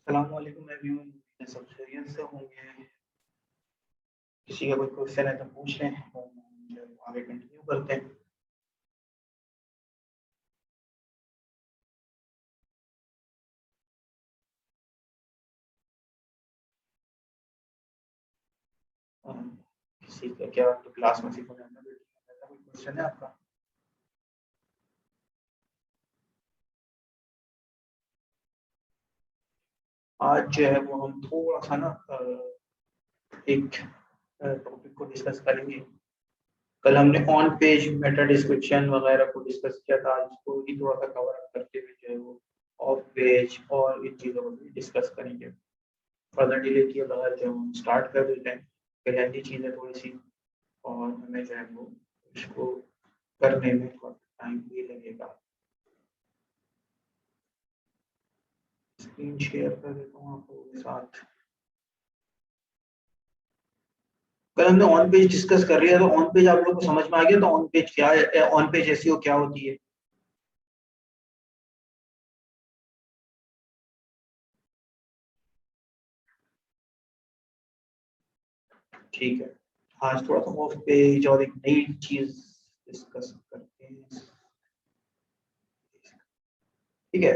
अस्सलामुअलैकुम एवरीवन, सब खैरियत से होंगे। किसी का कोई क्वेश्चन है तो पूछ लें और हम आगे कंटिन्यू करते हैं। किसी का क्या तो क्लास में सीखो जाना ऐसा कोई क्वेश्चन है आपका? आज जो है वो हम थोड़ा सा ना एक टॉपिक को डिस्कस करेंगे। कल हमने ऑन पेज मेटा डिस्क्रिप्शन वगैरह को डिस्कस किया था, आज इसको ही थोड़ा सा कवर अप करते हुए जो है वो ऑफ पेज और इन चीज़ों को भी डिस्कस करेंगे। फर्दर डिले किए बगैर जो हम स्टार्ट कर देते हैं। फिर हेल्दी चीज़ें थोड़ी सी और हमें जो है वो इसको करने में थोड़ा टाइम भी लगेगा। स्क्रीन शेयर कर देता हूँ आप लोगों के साथ। कल हमने ऑन पेज डिस्कस कर लिया, तो ऑन पेज आप लोगों को समझ में आ गया। तो ऑन पेज क्या है, ऑन पेज एसईओ क्या होती है? ठीक है, आज थोड़ा सा ऑफ पेज और एक नई चीज डिस्कस करते हैं। ठीक है,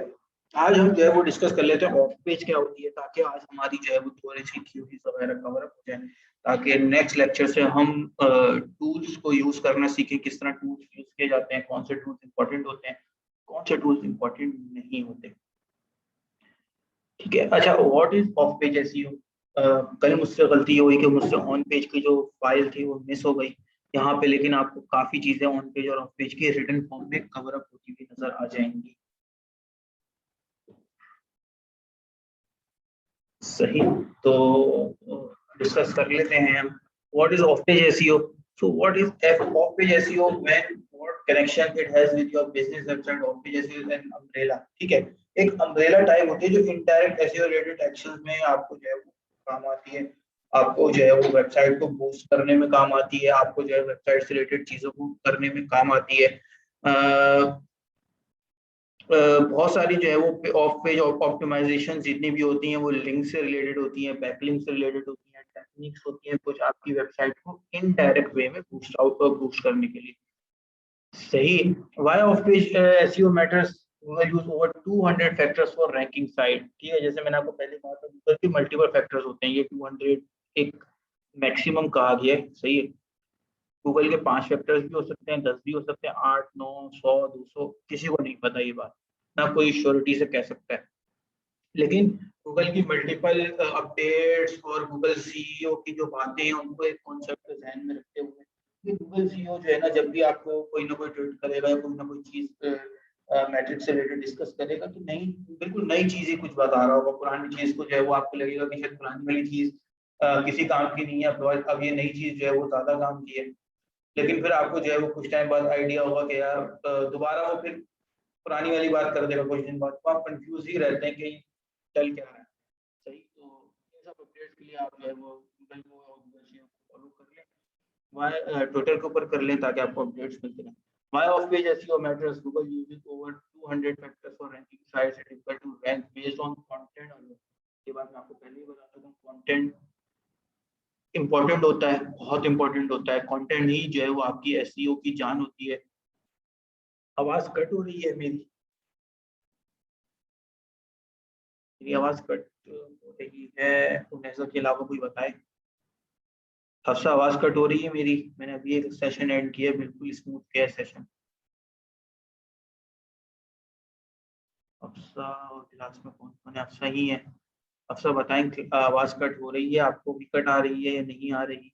आज हम जो है वो डिस्कस कर लेते हैं ऑफ पेज क्या होती है, ताकि आज हमारी जो है वो थोड़ी सी थ्योरीज वगैरह कवर अप हो जाए, ताकि नेक्स्ट लेक्चर से हम टूल्स को यूज करना सीखें। किस तरह टूल्स यूज किए जाते हैं, कौन से टूल्स इंपॉर्टेंट होते हैं, कौन से टूल्स इंपॉर्टेंट नहीं होते। ठीक है, अच्छा, what is of page SEO? कल मुझसे गलती हुई कि मुझसे ऑन पेज की जो फाइल थी वो मिस हो गई यहाँ पे, लेकिन आपको काफी चीजें ऑन पेज और ऑफ पेज की रिटन फॉर्म में कवर अप होती हुई नजर आ जाएंगी। सही, तो डिस्कस कर लेते हैं हम। What is of page SEO? So what is of page SEO? When what connection it has with your business website? Of page SEO is an umbrella. ठीक है, एक अम्ब्रेला टाइप होती है जो इनडायरेक्ट एसईओ रिलेटेड एक्शंस में आपको जो है वो काम आती है। आपको जो है वो वेबसाइट को बूस्ट करने में काम आती है, आपको जो है वेबसाइट से रिलेटेड चीजों को करने में काम आती है। बहुत सारी जो है वो ऑफ पेज ऑप्टिमाइजेशन जितनी भी होती हैं वो लिंक से रिलेटेड होती हैं, बैकलिंक से रिलेटेड होती हैं, टेक्निक्स होती हैं कुछ आपकी वेबसाइट को इनडायरेक्ट वे में बूस्ट आउट और बूस्ट करने के लिए। सही। Why of page SEO matters? Google use over 200 factors for ranking site. ठीक है, जैसे मैंने आपको पहले कहा था गूगल के मल्टीपल फैक्टर्स होते हैं, ये 200 एक मैक्सिमम कहा गया है। सही है, गूगल के 5 फैक्टर्स भी हो सकते हैं, 10 भी हो सकते हैं, 8, 9, 100, 200, किसी को नहीं पता ये बात, ना कोई श्योरिटी से कह सकता है। लेकिन गूगल की मल्टीपल अपडेट्स और गूगल सीईओ की जो बातें हैं उनको एक कॉन्सेप्ट ध्यान में रखते हुए, कि गूगल सीईओ जो है ना, जब भी आपको कोई ना कोई ट्वीट करेगा या कोई ना कोई चीज मैट्रिक्स से रिलेटेड डिस्कस करेगा, तो नई, बिल्कुल नई चीज ही कुछ बता रहा होगा। पुरानी चीज को जो है वो आपको लगेगा कि शायद पुरानी वाली चीज किसी काम की नहीं है, अब ये नई चीज जो है वो ज्यादा काम की है। लेकिन फिर आपको जो है वो कुछ टाइम बाद आइडिया होगा कि यार दोबारा वो फिर पुरानी वाली बात कर देगा कुछ दिन बाद, तो आप कंफ्यूज ही रहते हैं कि चल क्या रहा है। सही, तो इन सब अपडेट्स के लिए आप जो है वो गूगल को और गूगल शेयर को फॉलो कर लें, वहाँ ट्विटर के ऊपर कर लें, ताकि आपको अपडेट्स मिलते रहें। Why off page SEO matters? Google uses over 200 factors for ranking sites. It is equal to rank based on content alone. ये बात मैं आपको पहले ही बता चुका हूँ। कंटेंट इंपॉर्टेंट होता है, बहुत इंपॉर्टेंट होता है। कंटेंट ही जो है वो आपकी एसईओ की जान होती है। आवाज कट हो रही है मेरी? मेरी आवाज कट हो रही है? उन्हें के अलावा कोई बताए। हफ्सा, आवाज कट हो रही है मेरी? मैंने अभी एक सेशन एंड किया, बिल्कुल स्मूथ किया सेशन। हफ्सा और क्लास में कौन कौन है? हफ्सा ही है। हफ्सा बताएं कि आवाज कट हो रही है, आपको भी कट आ रही है या नहीं आ रही?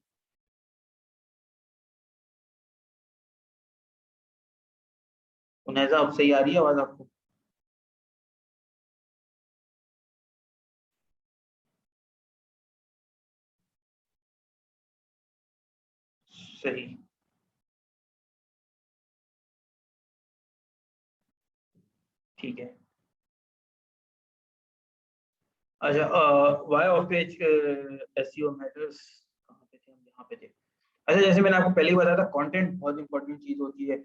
उन्हेजा, अब सही आ रही है आवाज आपको? सही, ठीक है। अच्छा, why of page SEO matters, कहाँ पे थे हम? यहाँ पे थे। अच्छा, जैसे मैंने आपको पहले ही बताया था, कंटेंट बहुत इंपॉर्टेंट चीज होती है।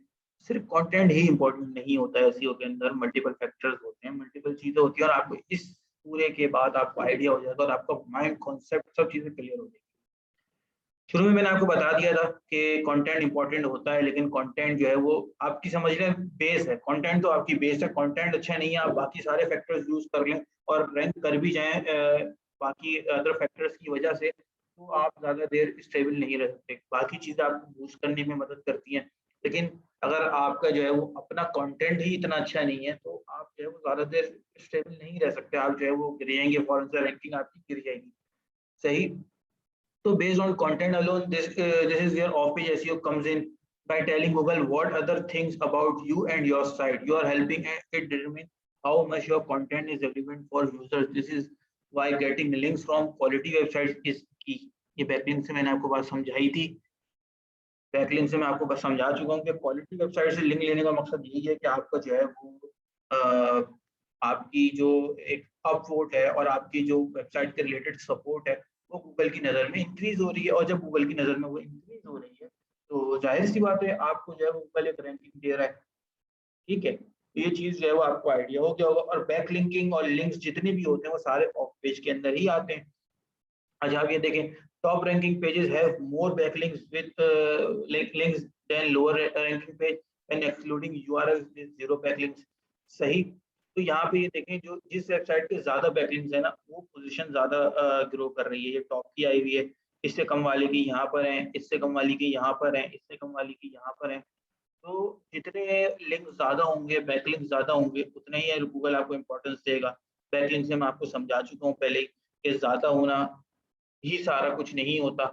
सिर्फ कंटेंट ही इंपॉर्टेंट नहीं होता है एसईओ के अंदर, मल्टीपल फैक्टर्स होते हैं, मल्टीपल चीजें होती हैं, और आपको इस पूरे के बाद आपको आइडिया हो जाएगा और आपका माइंड कॉन्सेप्ट सब चीजें क्लियर हो जाएगी। शुरू में मैंने आपको बता दिया था कि कंटेंट इंपॉर्टेंट होता है, लेकिन कंटेंट जो है वो आपकी समझ लें बेस है। कंटेंट तो आपकी बेस है, कंटेंट अच्छा नहीं है, आप बाकी सारे फैक्टर्स यूज कर लें और रैंक कर भी जाएं बाकी अदर फैक्टर्स की वजह से, तो आप ज़्यादा देर स्टेबल नहीं रह सकते। बाकी चीज़ें आपको बूस्ट करने में मदद करती हैं, लेकिन अगर आपका जो है वो अपना कंटेंट ही इतना अच्छा नहीं है, तो आप जो है वो ज़्यादा देर स्टेबल नहीं रह सकते। आप जो है वो गिर जाएंगे, फॉरन से रैंकिंग आपकी गिर जाएगी। सही। So based on content alone, this is where off-page SEO comes in. By telling Google what other things about you and your site, you are helping it determine how much your content is relevant for users. This is why getting links from quality websites is key. ये backlink से मैंने आपको बात समझाई थी। Backlink से मैं आपको बस समझा चुका हूँ कि क्वालिटी वेबसाइट से लिंक लेने का मकसद यही है कि आपका जो है वो आपकी जो एक अपवोट है और आपकी जो वेबसाइट के रिलेटेड सपोर्ट है वो गूगल की नज़र में इंक्रीज हो रही है, और जब गूगल की नज़र में वो इंक्रीज हो रही है तो जाहिर सी बात है आपको जो है वो गूगल एक रैंकिंग दे रहा है। ठीक है, तो ये चीज़ जो है वो आपको आइडिया हो गया होगा। और बैक लिंकिंग और लिंक्स जितने भी होते हैं वो सारे ऑफ पेज के अंदर ही आते हैं। अच्छा आप ये देखें, top ranking pages have more backlinks with links than lower ranking page and excluding URL with zero backlinks. सही। तो यहाँ पे ये देखें, जो जिस वेबसाइट के ज्यादा बैकलिंक्स है ना वो पोजीशन ज्यादा ग्रो कर रही है। ये टॉप की आई हुई है, इससे कम वाले की यहाँ पर है, इससे कम वाली की यहाँ पर है, इससे कम वाली की यहाँ पर है। तो जितने लिंक ज्यादा होंगे, बैकलिंक ज्यादा होंगे, उतना ही गूगल आपको इंपॉर्टेंस देगा। बैकलिंक से मैं आपको समझा चुका हूँ पहले कि ज्यादा होना ही सारा कुछ नहीं होता।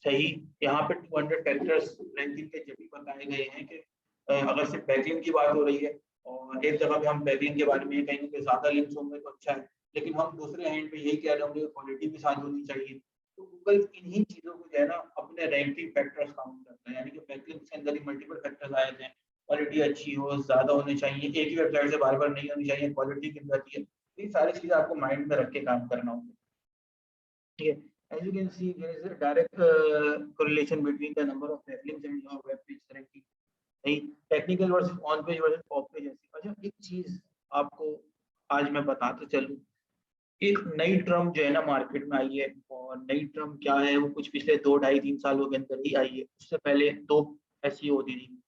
सही। यहाँ पे 200 फैक्टर्स रैंकिंग के जब भी बताए गए हैं कि अगर सिर्फ बैकलिंक की बात हो रही है और एक जगह पे हम बैकलिंक के बारे में ये कहेंगे कि ज्यादा लिंक्स होंगे तो अच्छा है, लेकिन हम दूसरे हैंड पे यही कह रहे होंगे क्वालिटी भी साथ होनी चाहिए। तो गूगल इन्हीं चीजों को जो है ना अपने रैंकिंग फैक्टर्स काउंट करता है, यानी कि बैकलिंक के अंदर ही मल्टीपल फैक्टर्स आए थे। क्वालिटी अच्छी हो, ज्यादा होने चाहिए, एक ही वेबसाइट से बार बार नहीं होनी चाहिए, क्वालिटी कितनी आती है, ये सारी चीजें आपको माइंड में रख के काम करना होगा। ठीक है। As you can see, there is a direct correlation between the number of backlinks and your web page ranking. नहीं, technical versus on page versus of page ऐसी। अच्छा एक चीज आपको आज मैं बताते चलूं, एक नई टर्म जो है ना मार्केट में आई है, और नई टर्म क्या है वो कुछ पिछले 2 ढाई 3 सालों के अंदर ही आई है। उससे पहले दो एसईओ होती थी,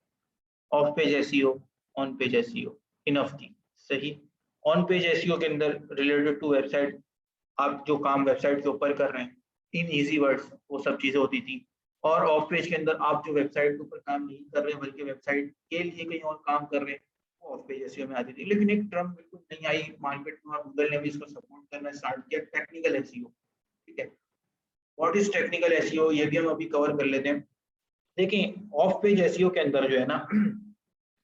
of page SEO, on page SEO, enough थी। सही। ऑन पेज एसईओ के अंदर रिलेटेड टू वेबसाइट, आप जो काम वेबसाइट के ऊपर कर रहे हैं, इन इजी वर्ड्स वो सब चीजें होती थी। और ऑफ पेज के अंदर आप जो वेबसाइट के ऊपर काम नहीं कर रहे बल्कि वेबसाइट के लिए कहीं और काम कर रहे हैं, वो ऑफ पेज एसईओ में आती थी। लेकिन एक टर्म बिल्कुल नहीं आई मार्केट में और गूगल ने भी इसको सपोर्ट करना स्टार्ट किया, टेक्निकल एसईओ। ठीक है, व्हाट इज टेक्निकल एसईओ, ये भी हम अभी कवर कर लेते हैं। देखिए ऑफ पेज एसईओ के अंदर जो है ना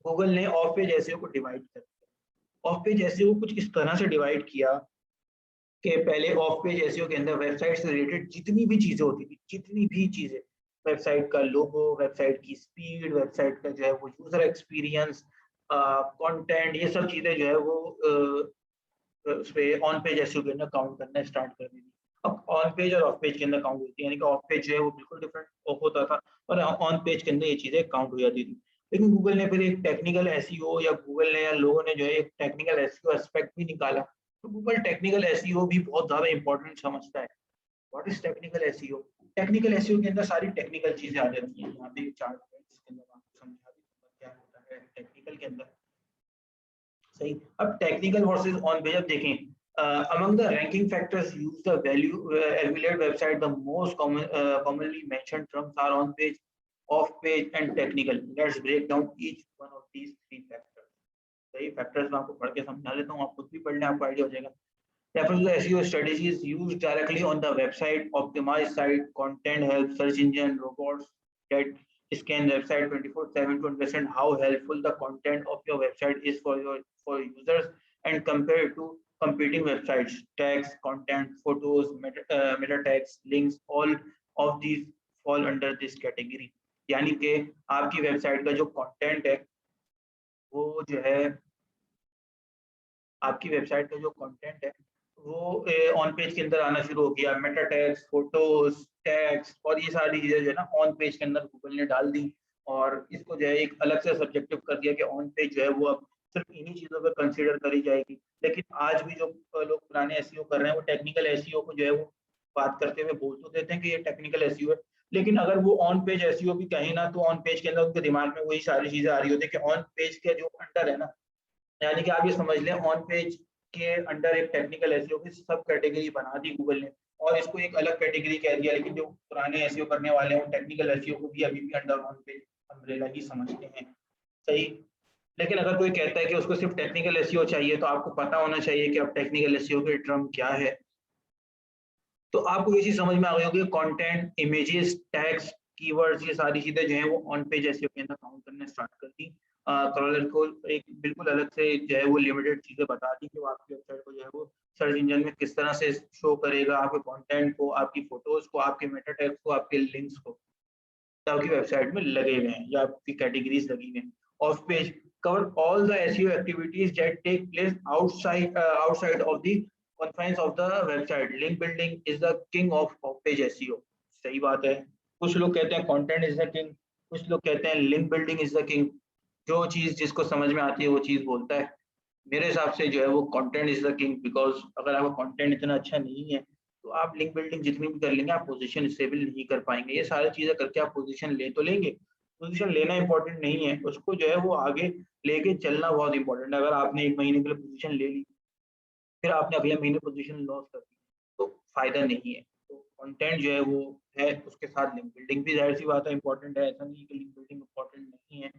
गूगल ने ऑफ पेज एसईओ को डिवाइड कर दिया। ऑफ पेज एसईओ को कुछ इस तरह से डिवाइड किया कि पहले ऑफ पेज एसईओ के अंदर वेबसाइट से रिलेटेड जितनी भी चीजें होती थी, जितनी भी चीजें, वेबसाइट का लोगो, वेबसाइट की स्पीड, वेबसाइट का जो है वो यूजर एक्सपीरियंस, कंटेंट, ये सब चीजें जो है वो उस पे ऑन पेज एसईओ के अंदर काउंट करना स्टार्ट कर दी थी। अब ऑन पेज और ऑफ पेज के अंदर काउंट होती है, यानी कि ऑफ पेज जो है वो बिल्कुल डिफरेंट होता था और ऑन पेज के अंदर ये चीजें काउंट हो जाती थी। लेकिन गूगल ने फिर एक टेक्निकल एसईओ, या गूगल ने या लोगों ने जो है एक टेक्निकल एसईओ एस्पेक्ट भी निकाला। तो गूगल टेक्निकल एसईओ भी बहुत ज्यादा इंपॉर्टेंट समझता है। What is technical SEO? Technical SEO के अंदर सारी टेक्निकल चीजें आ जाती हैं। यहाँ पे एक चार्ट है जिसके अंदर आपको समझा दूंगा क्या होता है टेक्निकल के अंदर। सही। अब टेक्निकल वर्सेस ऑन पेज, अब देखें among the ranking factors use the value evaluate website, the most commonly mentioned terms are on page, off page and technical. Let's break down each one of these three factors. सही, factors मैं आपको पढ़ के समझा देता हूँ, आप खुद भी पढ़ लें, आपको आइडिया हो जाएगा। Refer to the SEO strategies used directly on the website, optimize site, content help, search engine, robots that scan website 24/7 to understand how helpful the content of your website is for users and compare it to competing websites. Tags, content, photos, meta tags, links, all of these fall under this category. यानी कि आपकी website का जो content है वो जो है, आपकी वेबसाइट का जो कंटेंट है वो ऑन पेज के अंदर आना शुरू हो गया। मेटा टैग्स, फोटोज, टैग्स और ये सारी चीजें जो है ना ऑन पेज के अंदर गूगल ने डाल दी, और इसको जो है एक अलग से सब्जेक्टिव कर दिया कि ऑन पेज जो है वो अब सिर्फ इन्हीं चीज़ों पे कंसीडर करी जाएगी। लेकिन आज भी जो लोग पुराने एसईओ कर रहे हैं, वो टेक्निकल एसईओ को जो है वो बात करते हुए बोल तो देते हैं कि ये टेक्निकल एसईओ है, लेकिन अगर वो ऑन पेज एसईओ भी कहें ना, तो ऑन पेज के अंदर उनके दिमाग में वही सारी चीज़ें आ रही होती है कि ऑन पेज के जो अंडर है ना, यानी कि आप ये समझ लें ऑन पेज के अंडर एक टेक्निकल एसईओ की सब कैटेगरी बना दी गूगल ने और इसको एक अलग कैटेगरी कह दिया। लेकिन जो पुराने एसईओ करने वाले हैं, वो टेक्निकल एसईओ को भी अभी भी अंडर ऑन पेज अम्ब्रेला ही समझते हैं। सही। लेकिन अगर कोई कहता है कि उसको सिर्फ टेक्निकल एसईओ चाहिए, तो आपको पता होना चाहिए कि अब टेक्निकल एसईओ के टर्म क्या है। तो आपको ये चीज़ समझ में आ गई होगी, कंटेंट, इमेजेस, टैग्स, कीवर्ड्स, ये सारी चीज़ें जो हैं वो ऑन पेज एसईओ के अंदर काउंट करना स्टार्ट कर दी। क्रॉलर को एक बिल्कुल अलग से जो है वो लिमिटेड चीज़ें बता दी कि वो आपकी वेबसाइट को जो है वो सर्च इंजन में किस तरह से शो करेगा, आपके कंटेंट को, आपकी फोटोज़ को, आपके मेटा टैग्स को, आपके लिंक्स को, जो आपकी वेबसाइट में लगे हुए हैं या आपकी कैटेगरीज लगी हुई हैं। Of page cover all the SEO activities that take place outside of the confines of the website. Link building is the king of off-page SEO. सही बात है। कुछ लोग कहते हैं कंटेंट इज द किंग, कुछ लोग कहते हैं link building is the king. जो चीज जिसको समझ में आती है वो चीज बोलता है। मेरे हिसाब से जो है वो content is the king, because अगर आपका कंटेंट इतना अच्छा नहीं है, तो आप लिंक बिल्डिंग जितनी भी कर लेंगे, आप पोजीशन स्टेबल नहीं कर पाएंगे। ये सारी चीजें करके आप पोजीशन ले तो लेंगे, पोजीशन लेना इंपॉर्टेंट नहीं है, उसको जो है वो आगे लेके चलना बहुत इंपॉर्टेंट है। अगर आपने 1 महीने के लिए पोजीशन ले ली, फिर आपने अगले महीने पोजीशन लॉस कर दी, तो फायदा नहीं है। तो कंटेंट जो है वो है, उसके साथ लिंक बिल्डिंग भी ज़ाहिर सी बात है इंपॉर्टेंट है, ऐसा नहीं है कि लिंक बिल्डिंग इंपॉर्टेंट नहीं है।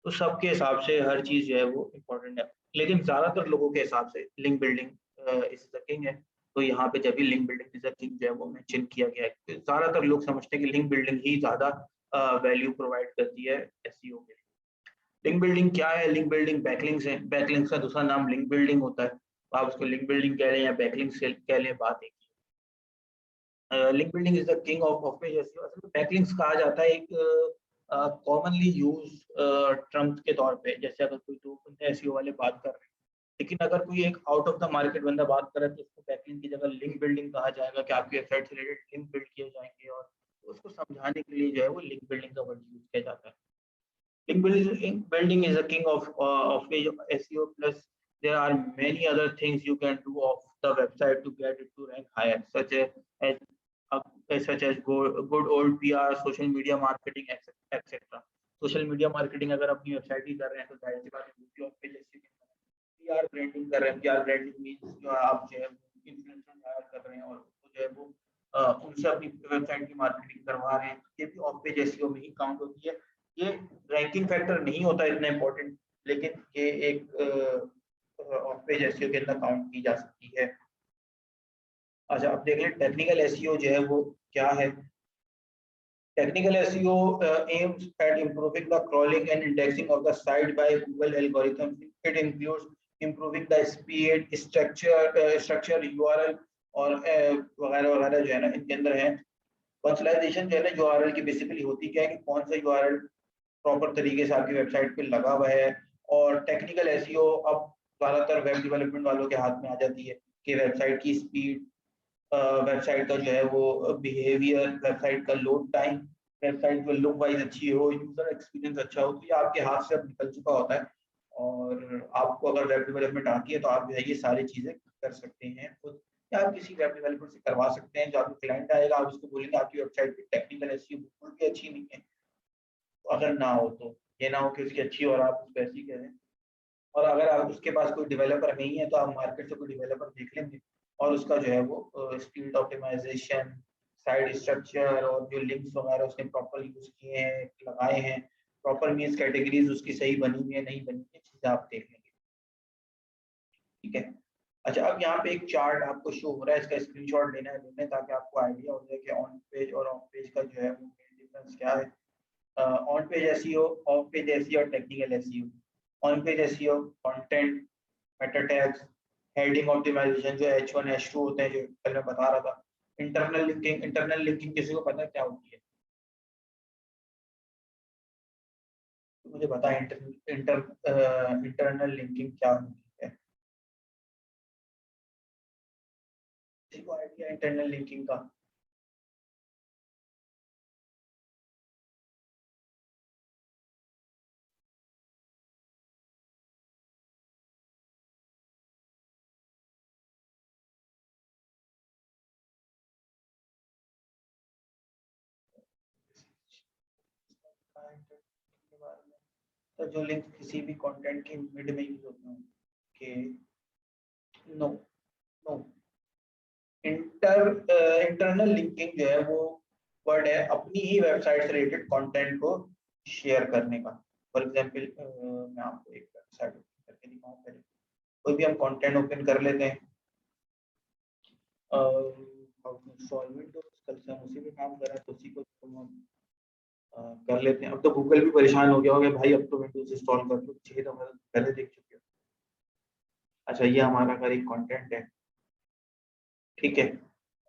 तो सबके हिसाब से हर चीज़ जो है वो इम्पोर्टेंट है। लेकिन ज़्यादातर लोगों के हिसाब से link building is the king है। तो यहाँ पे जब भी link building is the king जो है वो मेंशन किया गया है। तो ज़्यादातर लोग समझते हैं कि लिंक बिल्डिंग ही ज़्यादा वैल्यू प्रोवाइड करती है एसईओ के लिए। लिंक बिल्डिंग क्या है? लिंक बिल्डिंग बैकलिंक्स है। बैकलिंक्स का दूसरा नाम लिंक बिल्डिंग होता है। तो आप उसको लिंक बिल्डिंग कह लें या बैकलिंक्स कह लें, बात एक ही है। Link building is the king of page SEO. असल में बैकलिंक्स कहा जाता है एक कॉमनली यूज़ टर्म के तौर पे, जैसे अगर कोई 2 बंदे एसईओ वाले बात कर रहे हैं, लेकिन अगर कोई एक आउट ऑफ द मार्केट बंदा बात कर रहा है, तो उसको बैकलिंक की जगह लिंक बिल्डिंग कहा जाएगा कि आपकी वेबसाइट से रिलेटेड लिंक बिल्ड किए जाएँगे, और उसको समझाने के लिए जो है वो लिंक बिल्डिंग का वर्ड यूज़ किया जाता है। Link building is a king of page SEO. Plus, there are many other things you can do off the website to get it to rank higher, as uh, such as good old PR, social media marketing, etc. Social media marketing अगर अपनी website ही कर रहे हैं, तो जाहिर सी बात है वो भी of page SEO PR branding कर रहे हैं। पीआर ब्रांडिंग मींस जो आप जो है इन्फ्लुएंसर हायर कर रहे हैं और उसको जो है वो उनसे अपनी वेबसाइट की मार्केटिंग करवा रहे हैं, ये भी ऑफ पेज एसईओ में ही काउंट होती है। ये रैंकिंग फैक्टर नहीं होता इतना इम्पोर्टेंट, लेकिन ये एक ऑफ पेज एसईओ के अंदर काउंट की जा सकती है। अच्छा, अब देख लें टेक्निकल एसईओ जो है वो क्या है। Technical SEO aims at improving the crawling and indexing of the site by Google algorithms. It includes improving the speed, structure, URL और वगैरह वगैरह जो है ना इनके अंदर है। कंसोलाइजेशन जो है ना यूआरएल की बेसिकली होती क्या है कि कौन सा यूआरएल प्रॉपर तरीके से आपकी वेबसाइट पे लगा हुआ है। और टेक्निकल एसईओ अब ज़्यादातर वेब डेवलपमेंट वालों के हाथ में आ जाती है कि वेबसाइट की स्पीड, वेबसाइट का जो है वो बिहेवियर, वेबसाइट का लोड टाइम, वेबसाइट में लुक वाइज अच्छी हो, यूजर एक्सपीरियंस अच्छा हो, तो ये आपके हाथ से अब निकल चुका होता है। और आपको अगर वेब डेवलपमेंट आती है, तो आप जो है ये सारी चीज़ें कर सकते हैं खुद, या आप किसी वेब डेवलपर से करवा सकते हैं। जो आपको क्लाइंट आएगा, आप उसको बोलेंगे आपकी वेबसाइट की टेक्निकल एसईओ बिल्कुल भी अच्छी नहीं है। तो अगर ना हो तो ये ना हो कि उसकी अच्छी और आप उसको ऐसी कह दें। और अगर आप उसके पास कोई डेवलपर नहीं है, तो आप मार्केट से कोई डेवलपर देख लेंगे और उसका जो है वो स्पीड ऑप्टिमाइजेशन, साइट स्ट्रक्चर और जो लिंक्स वगैरह उसने प्रॉपर यूज किए हैं, लगाए हैं, प्रॉपर मीन्स कैटेगरीज उसकी सही बनी हुई है नहीं बनी है, चीज़ें आप देख लेंगे। ठीक है। अच्छा, अब यहाँ पे एक चार्ट आपको शो हो रहा है, इसका स्क्रीनशॉट लेना है, लेना है ताकि आपको आइडिया हो जाए कि ऑन पेज और ऑफ पेज का जो है वो डिफरेंस क्या है। On page SEO, off page SEO और technical SEO. On page SEO content, meta tags, heading optimization जो H1 H2 होते हैं, जो कल मैं बता रहा था। इंटरनल लिंकिंग किसी को पता है क्या होती है? तो मुझे बता, इंटरनल लिंकिंग क्या होती है? किसी को आइडिया इंटरनल लिंकिंग का? बारे में, तो जो लिंक किसी भी कंटेंट के मिड में यूज होते हैं कि नो नो इंटरनल लिंकिंग जो है वो वर्ड है अपनी ही वेबसाइट से रिलेटेड कंटेंट को शेयर करने का। फॉर एग्जांपल मैं आपको एक वेबसाइट ओपन करके दिखाऊं, पहले कोई भी हम कंटेंट ओपन कर लेते हैं, सॉल्वेंट तो कल से हम उसी पे काम कर रहे हैं, तो उसी को हम कर लेते हैं। अब तो गूगल भी परेशान हो गया होगा भाई, अब तो विंडोज इंस्टॉल कर लो, 6 दफा पहले देख चुके हो। अच्छा, ये हमारा अगर एक कंटेंट है, ठीक है।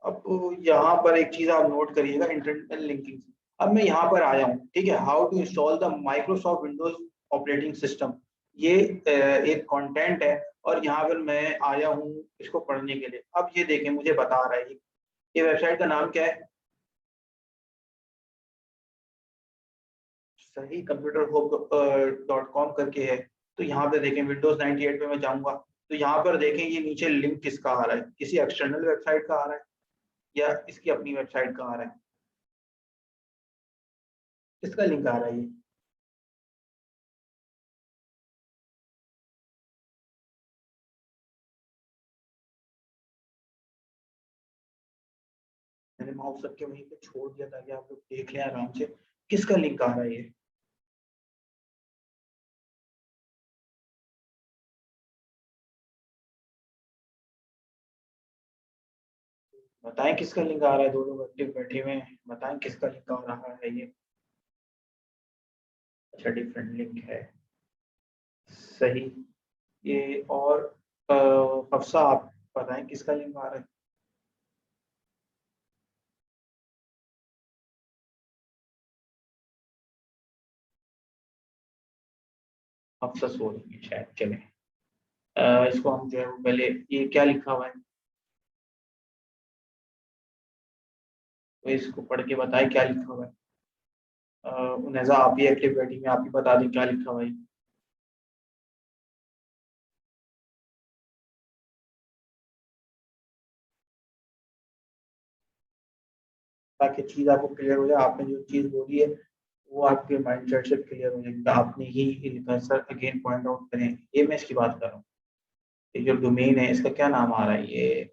अब यहाँ पर एक चीज आप नोट करिएगा, इंटरनल लिंकिंग। अब मैं यहाँ पर आया हूँ, ठीक है, how to install the Microsoft Windows operating system. ये एक कंटेंट है और यहाँ पर मैं आया हूँ इसको पढ़ने के लिए। अब ये देखें, मुझे बता रहा है ये वेबसाइट का नाम क्या है, सही computerhub.com करके है। तो यहाँ पे देखें विंडोज 98 पे मैं जाऊंगा, तो यहाँ पर देखें ये नीचे लिंक किसका आ रहा है, किसी एक्सटर्नल वेबसाइट का आ रहा है या इसकी अपनी वेबसाइट का आ रहा है, किसका लिंक आ रहा है ये। मैंने माउस सबके वहीं पे छोड़ दिया ताकि आप लोग देख लें आराम से किसका लिंक आ रहा है ये। बताएं किसका लिंक आ रहा है, दो लोग एक्टिव बैठे हुए हैं, बताएं किसका लिंक आ रहा है ये। अच्छा, डिफरेंट लिंक है, सही। ये और हफ्सा आप बताएं किसका लिंक आ रहा है। हफ्सा सो रही है शायद, चले इसको हम जो है वो पहले, ये क्या लिखा हुआ है तो इसको पढ़ के बताएं क्या लिखा हुआ है। उन्हेजा आप ही एक्टिव बैठी में, आप ही बता दें क्या लिखा हुआ है। ताकि चीज आपको क्लियर हो जाए, आपने जो चीज बोली है वो आपके माइंड सेट से क्लियर हो जाएगी, आपने ही लिखा है। सर अगेन पॉइंट आउट करें, ये मैं इसकी बात कर रहा हूँ, ये जो डोमेन है इसका क्या नाम आ रहा है, ये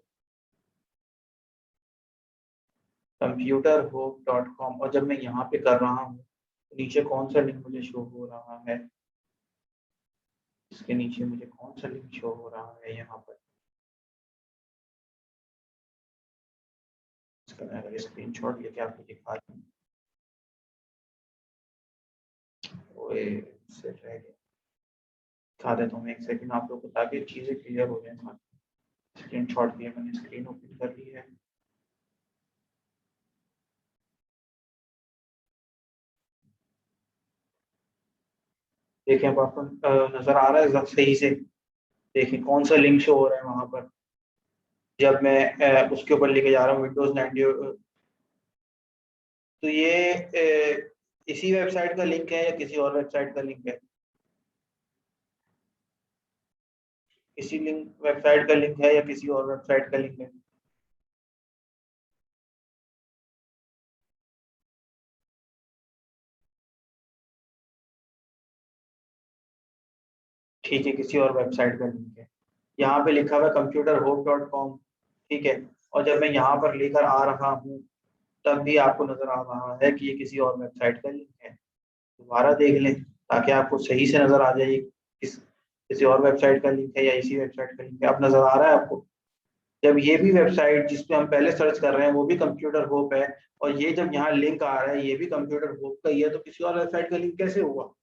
computerhope.com। और जब मैं यहाँ पे कर रहा हूँ तो नीचे कौन सा लिंक मुझे शो हो रहा है, इसके नीचे मुझे कौन सा लिंक शो हो रहा है यहाँ पर। इसका मैं अगर स्क्रीन शॉट लेके आपको दिखा दूँ, ओए सेट रह गया, दिखा देता हूँ मैं एक सेकंड आप लोग को ताकि चीज़ें क्लियर हो जाए। स्क्रीन शॉट दिया मैंने, स्क्रीन ओपन कर ली है। देखें अब आपको नजर आ रहा है सही से, देखें कौन सा लिंक शो हो रहा है वहां पर। जब मैं उसके ऊपर लेके जा रहा हूँ विंडोज 90, तो ये इसी वेबसाइट का लिंक है या किसी और वेबसाइट का लिंक है, इसी लिंक वेबसाइट का लिंक है या किसी और वेबसाइट का लिंक है। ठीक है, किसी और वेबसाइट का लिंक है। यहाँ पे लिखा हुआ है computerhope.com, ठीक है। और जब मैं यहाँ पर लेकर आ रहा हूँ तब भी आपको नजर आ रहा है कि ये किसी और वेबसाइट का लिंक है। दोबारा देख लें ताकि आपको सही से नजर आ जाए किस किसी और वेबसाइट का लिंक है या इसी वेबसाइट का लिंक है। अब नजर आ रहा है आपको, जब ये भी वेबसाइट जिस पे हम पहले सर्च कर रहे हैं वो भी कंप्यूटर होप है, और ये जब यहाँ लिंक आ रहा है ये भी कंप्यूटर होप का ही है, तो किसी और वेबसाइट का लिंक कैसे हुआ।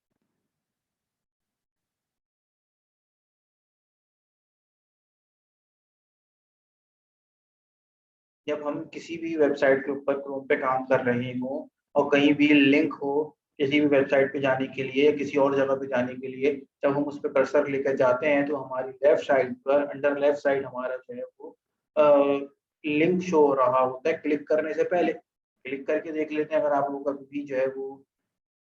जब हम किसी भी वेबसाइट के ऊपर क्रोम पे काम कर रहे हो और कहीं भी लिंक हो किसी भी वेबसाइट पे जाने के लिए, किसी और जगह पे जाने के लिए, जब हम उस पर कर्सर लेकर जाते हैं तो हमारी लेफ्ट साइड पर अंडर लेफ्ट साइड हमारा जो है वो लिंक शो हो रहा होता है क्लिक करने से पहले। क्लिक करके देख लेते हैं, अगर आप लोगों का भी जो है वो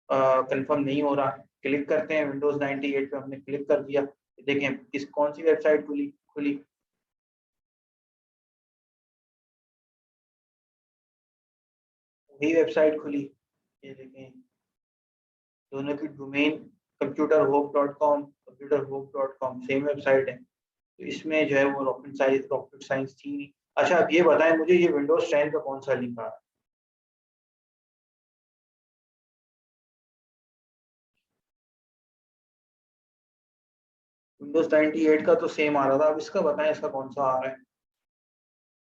कंफर्म नहीं हो रहा, क्लिक करते हैं विंडोज 98 पे हमने क्लिक कर दिया, देखें किस कौन सी वेबसाइट खुली खुली, वही वेबसाइट खुली। ये देखें, दोनों की डोमेन computerhope.com सेम वेबसाइट है, तो इसमें जो है वो रॉकेट साइंस थी नहीं। अच्छा, आप ये बताएं मुझे, ये विंडोज 10 का कौन सा लिंक आ रहा है? विंडोज 98 का तो सेम आ रहा था, अब इसका बताएं इसका कौन सा आ रहा है,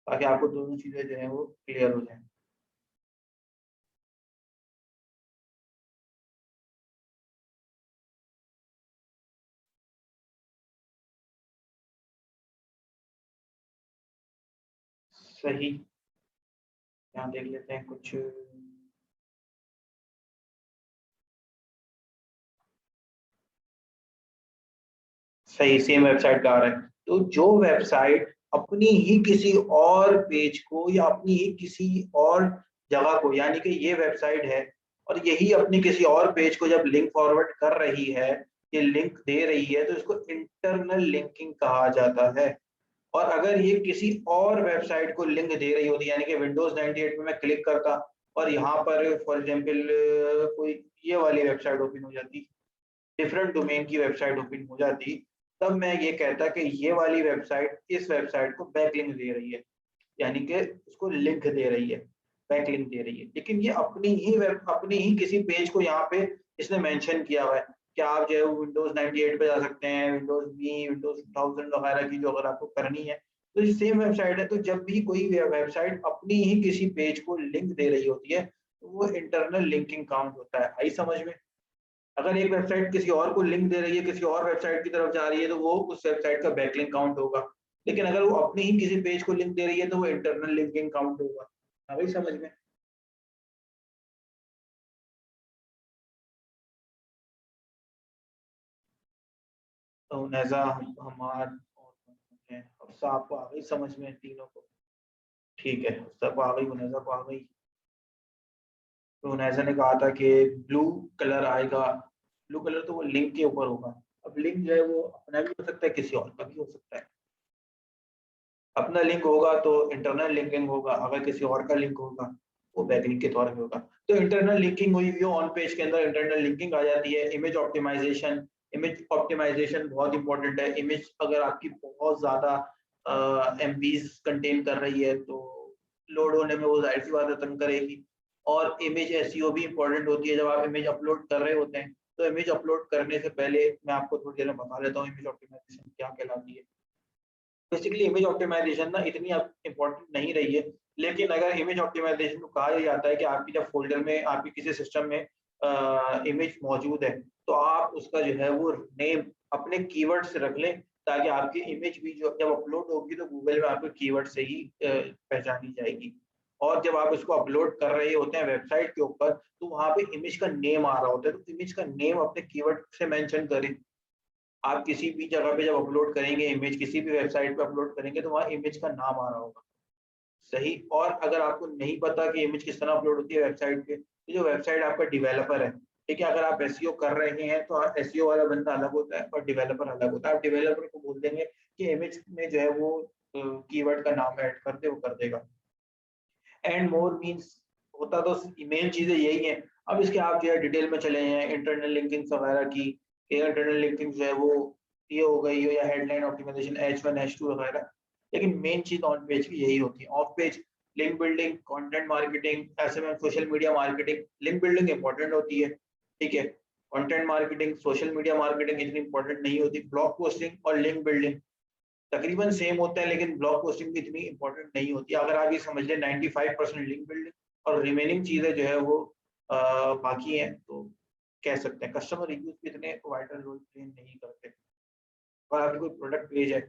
ताकि आपको दोनों चीजें जो है वो क्लियर हो जाए। सही, यहाँ देख लेते हैं कुछ। सही, सेम वेबसाइट का आ रहा है। तो जो वेबसाइट अपनी ही किसी और पेज को या अपनी ही किसी और जगह को, यानी कि ये वेबसाइट है और यही अपनी किसी और पेज को जब लिंक फॉरवर्ड कर रही है, ये लिंक दे रही है, तो इसको इंटरनल लिंकिंग कहा जाता है। और अगर ये किसी और वेबसाइट को लिंक दे रही होती, यानी कि विंडोज 98 में मैं क्लिक करता और यहाँ पर फॉर एग्जांपल कोई ये वाली वेबसाइट ओपन हो जाती, डिफरेंट डोमेन की वेबसाइट ओपन हो जाती, तब मैं ये कहता कि ये वाली वेबसाइट इस वेबसाइट को बैकलिंक दे रही है, यानी कि उसको लिंक दे रही है, बैकलिंक दे रही है। लेकिन ये अपनी ही किसी पेज को यहाँ पे इसने मेंशन किया हुआ है कि आप जो है विंडोज 98 पे जा सकते हैं, विंडोज मी, विंडोज 2000 वगैरह की जो अगर आपको करनी है, तो ये सेम वेबसाइट है। तो जब भी कोई वेबसाइट अपनी ही किसी पेज को लिंक दे रही होती है, तो वो इंटरनल लिंकिंग काउंट होता है। आई समझ में? अगर एक वेबसाइट किसी और को लिंक दे रही है, किसी और वेबसाइट की तरफ जा रही है, तो वो उस वेबसाइट का बैकलिंक काउंट होगा। लेकिन अगर वो अपनी ही किसी पेज को लिंक दे रही है, तो वो इंटरनल लिंकिंग काउंट होगा। आ गई समझ में? तो नैजा, हमार और हफ्सा, आपको आ गई समझ में तीनों को? ठीक है, हफ्सा को आ गई, नैजा को आ गई। तो नैजा ने कहा था कि ब्लू कलर आएगा, ब्लू कलर तो वो लिंक के ऊपर होगा। अब लिंक जो है वो अपना भी हो सकता है, किसी और का भी हो सकता है। अपना लिंक होगा तो इंटरनल लिंकिंग होगा, अगर किसी और का लिंक होगा वो बैकलिंक के तौर पे होगा। तो इंटरनल लिंकिंग हुई हुई ऑन पेज के अंदर इंटरनल लिंकिंग आ जाती है। इमेज ऑप्टिमाइजेशन बहुत इंपॉर्टेंट है। इमेज अगर आपकी बहुत ज्यादा एमबीज कंटेन कर रही है, तो लोड होने में वो जाहिर सी बात है तंग करेगी। और इमेज एसईओ भी इंपॉर्टेंट होती है जब आप इमेज अपलोड कर रहे होते हैं। तो इमेज अपलोड करने से पहले मैं आपको थोड़ी देर में बता देता हूँ इमेज ऑप्टिमाइजेशन क्या कहलाती है। बेसिकली इमेज ऑप्टिमाइजेशन ना इतनी अब इम्पोर्टेंट नहीं रही है, लेकिन अगर इमेज ऑप्टिमाइजेशन को कहा जाता है कि आपकी जब फ़ोल्डर में आपके किसी सिस्टम में इमेज मौजूद है, तो आप उसका जो है वो नेम अपने कीवर्ड से रख लें, ताकि आपकी इमेज भी जो जब अपलोड होगी तो गूगल में आपके कीवर्ड से ही पहचानी जाएगी। और जब आप इसको अपलोड कर रहे होते हैं वेबसाइट के ऊपर, तो वहाँ पे इमेज का नेम आ रहा होता है, तो इमेज का नेम अपने कीवर्ड से मेंशन करें। आप किसी भी जगह पे जब अपलोड करेंगे इमेज, किसी भी वेबसाइट पे अपलोड करेंगे, तो वहाँ इमेज का नाम आ रहा होगा। सही। और अगर आपको नहीं पता कि इमेज किस तरह अपलोड होती है वेबसाइट पे, तो जो वेबसाइट आपका डेवलपर है, ठीक है, अगर आप एसईओ कर रहे हैं तो एसईओ वाला बंदा अलग होता है और डेवलपर अलग होता है। आप डेवलपर को बोल देंगे कि इमेज में जो है वो कीवर्ड का नाम ऐड कर दे, वो कर देगा। एंड मोर मीन्स होता तो मेन चीजें यही है। अब इसके आप जो है डिटेल में चले हैं इंटरनल लिंकिंग वगैरह की, इंटरनल लिंकिंग जो है वो ये हो गई हो, या हेडलाइन ऑप्टिमाइजेशन H1 H2 वगैरह। लेकिन मेन चीज ऑन पेज की यही होती है। Of page link building, content marketing, SMM, social media marketing. Link building important होती है, ठीक है। Content marketing, social media marketing इतनी इंपॉर्टेंट नहीं होती। ब्लॉग पोस्टिंग और लिंक बिल्डिंग तकरीबन सेम होता है, लेकिन ब्लॉग पोस्टिंग भी इतनी इंपॉर्टेंट नहीं होती। अगर आप ये समझ लें 95% लिंक बिल्डिंग और रिमेनिंग चीजें जो है वो बाकी हैं, तो कह सकते हैं कस्टमर रिव्यूज भी इतने वाइटल रोल प्ले नहीं करते। अगर आपकी कोई प्रोडक्ट पेज है,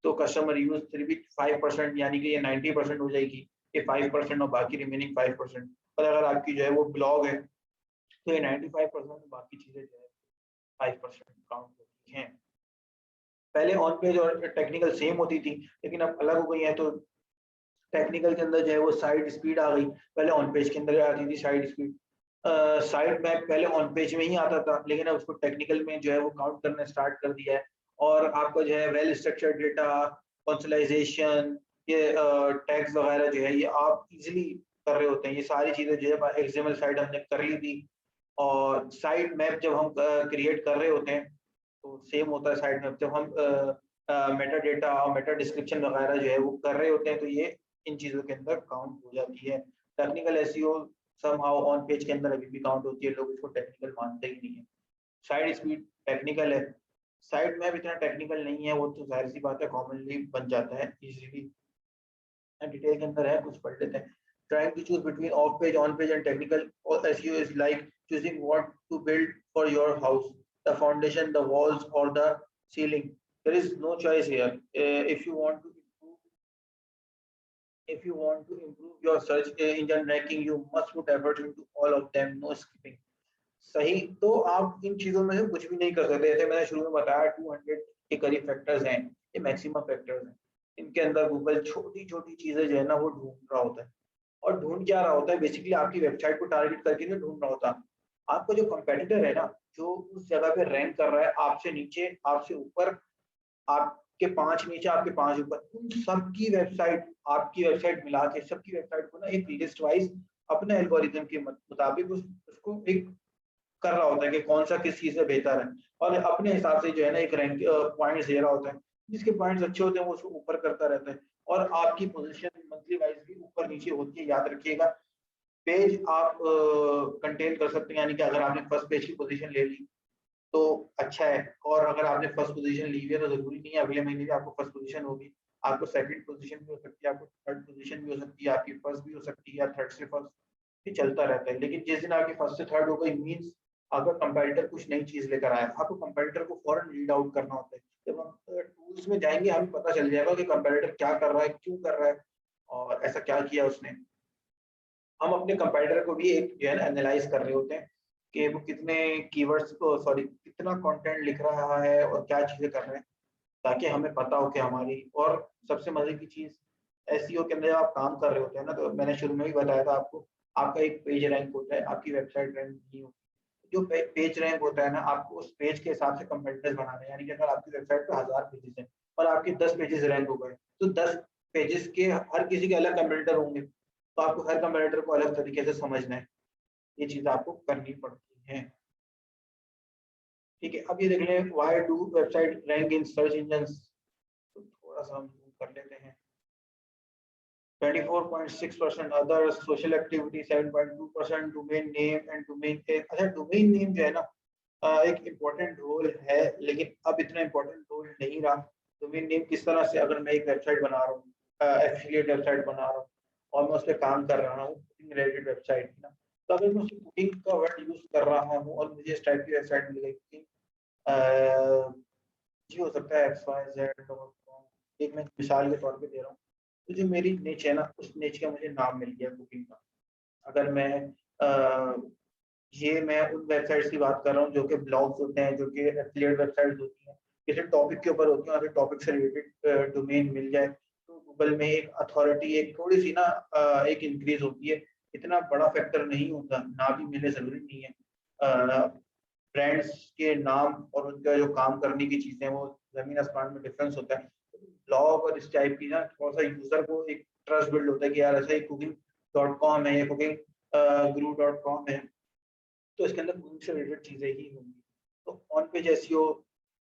तो कस्टमर रिव्यूज फिर भी 5%, यानी कि ये 90% हो जाएगी, ये 5% और बाकी रिमेनिंग 5%। और अगर आपकी जो है वो ब्लॉग है, तो ये 95% बाकी चीजें जो है 5% काउंट होती हैं। पहले ऑन पेज और टेक्निकल सेम होती थी, लेकिन अब अलग हो गई है। तो टेक्निकल के अंदर जो है वो साइड स्पीड आ गई, पहले ऑन पेज के अंदर आती थी साइड स्पीड। साइड मैप पहले ऑन पेज में ही आता था, लेकिन अब उसको टेक्निकल में जो है वो काउंट करना स्टार्ट कर दिया है। और आपका जो है वेल स्ट्रक्चर्ड डेटा, कॉन्सोलाइजेशन, ये टैग्स वगैरह जो है ये आप इजीली कर रहे होते हैं। ये सारी चीजें जो है एक्सएमएल साइड हमने कर ली थी, और साइट मैप जब हम क्रिएट कर रहे होते हैं तो सेम होता है साइट मैप। जब हम मेटा डेटा और मेटा डिस्क्रिप्शन वगैरह जो है वो कर रहे होते हैं तो ये इन चीज़ों के अंदर काउंट हो जाती है। Technical SEO somehow on page के अंदर अभी भी काउंट होती है, लोग इसको टेक्निकल मानते ही नहीं है। साइट स्पीड टेक्निकल है, साइट मैप इतना टेक्निकल नहीं है, वो तो जाहिर सी बात है कॉमनली बन जाता है इजीली। डिटेल के अंदर है, कुछ पढ़ लेते हैं। Trying to choose between off page, on page and technical or SEO is like choosing what to build for your house, the foundation, the walls or the ceiling. There is no choice here. If you want to improve your search engine ranking, you must put effort into all of them, no skipping. सही, तो आप इन चीजों में से कुछ भी नहीं कर सकते। जैसे मैंने शुरू में बताया 200 के करीब फैक्टर्स हैं, ये मैक्सिमम फैक्टर्स हैं। इनके अंदर गूगल छोटी छोटी चीजें जो है ना वो ढूंढ रहा होता है। और ढूंढ क्या रहा होता है, बेसिकली आपकी वेबसाइट को टारगेट करके नहीं ढूंढ रहा होता। आपका जो कंपेटिटर है ना, जो उस जगह पे रैंक कर रहा है, आपसे नीचे, आपसे ऊपर, आपके 5 नीचे, आपके 5 ऊपर, उन सबकी वेबसाइट, आपकी वेबसाइट मिला के सबकी वेबसाइट को ना एक लिस्ट वाइज अपने एल्गोरिथम के मुताबिक उसको एक कर रहा होता है कि कौन सा किस चीज से बेहतर है, और अपने हिसाब से जो है ना एक रैंक पॉइंट्स दे रहा होता है। जिसके पॉइंट्स अच्छे होते हैं वो उसको ऊपर करता रहता है, और आपकी पोजीशन मंथली वाइज भी ऊपर नीचे होती है, याद रखिएगा। पेज आप कंटेन कर सकते हैं, यानी कि अगर आपने फर्स्ट पेज की पोजीशन ले ली तो अच्छा है, और अगर आपने फर्स्ट पोजीशन ली हुई है तो जरूरी नहीं है अगले महीने भी आपको फर्स्ट पोजीशन होगी। आपको सेकंड पोजीशन भी हो सकती है, आपको थर्ड पोजीशन भी हो सकती है, आपकी फर्स्ट भी हो सकती है, या थर्ड से फर्स्ट भी चलता रहता है। लेकिन जिस दिन आपकी फर्स्ट से थर्ड हो गई, मीन्स आपका कंपैरेटर कुछ नई चीज लेकर आया, आपको कंपैरेटर को फौरन रीड आउट करना होता है। जब हम टूल्स में जाएंगे हमें पता चल जाएगा कि कंपैरेटर क्या कर रहा है, क्यों कर रहा है, और ऐसा क्या किया उसने। हम अपने कंपैरेटर को भी एक जो है ना एनालाइज कर रहे होते हैं कि वो कितने कीवर्ड्स को, सॉरी, कितना कंटेंट लिख रहा है और क्या चीजें कर रहे हैं, ताकि हमें पता हो कि हमारी। और सबसे मजे की चीज, एसईओ के अंदर आप काम कर रहे होते हैं ना, तो मैंने शुरू में ही बताया था आपको, आपका एक पेज रैंक होता है, आपकी वेबसाइट रैंक नहीं होती। जो पेज रैंक होता है ना, आपको उस पेज के हिसाब से कंपेटिटर्स बनाने हैं। यानी कि अगर आपकी वेबसाइट पे 1000 पेजेस हैं और आपके 10 पेजेस रैंक हो गए, तो 10 पेजेस के हर किसी के अलग कंपेटिटर होंगे, तो आपको हर कंपेटिटर को अलग तरीके से समझना है। ये चीज आपको करनी पड़ती है। ठीक है, अब ये देख लें, why do website rank in search engines, तो थोड़ा सा हम कर लेते हैं। 24.6%, other social activity 7.2%, domain name and domain. अच्छा, डोमेन नेम जो है ना एक इम्पोर्टेंट रोल है, लेकिन अब इतना इम्पोर्टेंट रोल नहीं रहा। डोमेन नेम किस तरह से, अगर मैं एक वेबसाइट बना रहा हूँ, एफिलिएट वेबसाइट बना रहा हूँ और मैं उस पर काम कर रहा हूँ, कुकिंग रिलेटेड वेबसाइट ना, तो अगर मैं कुकिंग का वर्ड यूज कर रहा हूँ और मुझे इस टाइप की वेबसाइट मिल गई, कुकिंग जी हो सकता है xyz.com, एक मैं मिसाल के तौर पे दे रहा हूँ, तो जो मेरी निच है ना, उस निच का मुझे नाम मिल गया कुकिंग का। अगर मैं ये मैं उन वेबसाइट्स की बात कर रहा हूँ जो कि ब्लॉग्स होते हैं, जो कि एफिलिएट वेबसाइट्स होती हैं, किसी टॉपिक के ऊपर होती हैं, और टॉपिक से रिलेटेड डोमेन मिल जाए तो गूगल में एक अथॉरिटी, एक थोड़ी सी ना एक इंक्रीज होती है। इतना बड़ा फैक्टर नहीं होता, ना भी मिले जरूरी नहीं है। ब्रांड्स के नाम और उनका जो काम करने की चीजें, वो जमीन आसमान में डिफरेंस होता है। ब्लॉग और इस टाइप की ना थोड़ा सा यूजर को एक ट्रस्ट बिल्ड होता है कि यार ऐसा ही कुकिंग.com है या कुकिंग.com है, तो इसके अंदर कुकिंग से रिलेटेड चीजें ही होंगी। तो ऑन पेज एसईओ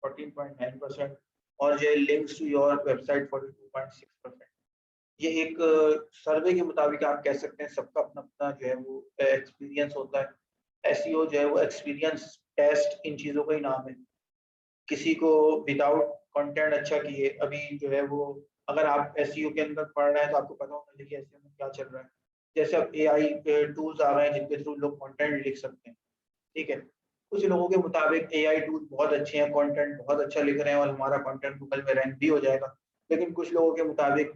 14.9%, और जो लिंक्स टू योर वेबसाइट 42.6%। ये एक सर्वे के मुताबिक आप कह सकते हैं, सबका अपना अपना जो है वो एक्सपीरियंस होता है। एसईओ जो है वो एक्सपीरियंस टेस्ट इन चीजों का ही नाम है। किसी को विदाउट कंटेंट अच्छा किए, अभी जो है वो, अगर आप एसईओ के अंदर पढ़ रहे हैं तो आपको पता होना चाहिए कि एसईओ में क्या चल रहा है। जैसे अब एआई टूल्स आ रहे हैं जिनके थ्रू लोग कंटेंट लिख सकते हैं, ठीक है। कुछ लोगों के मुताबिक एआई टूल बहुत अच्छे हैं, कंटेंट बहुत अच्छा लिख रहे हैं और हमारा कंटेंट गूगल में रैंक भी हो जाएगा। लेकिन कुछ लोगों के मुताबिक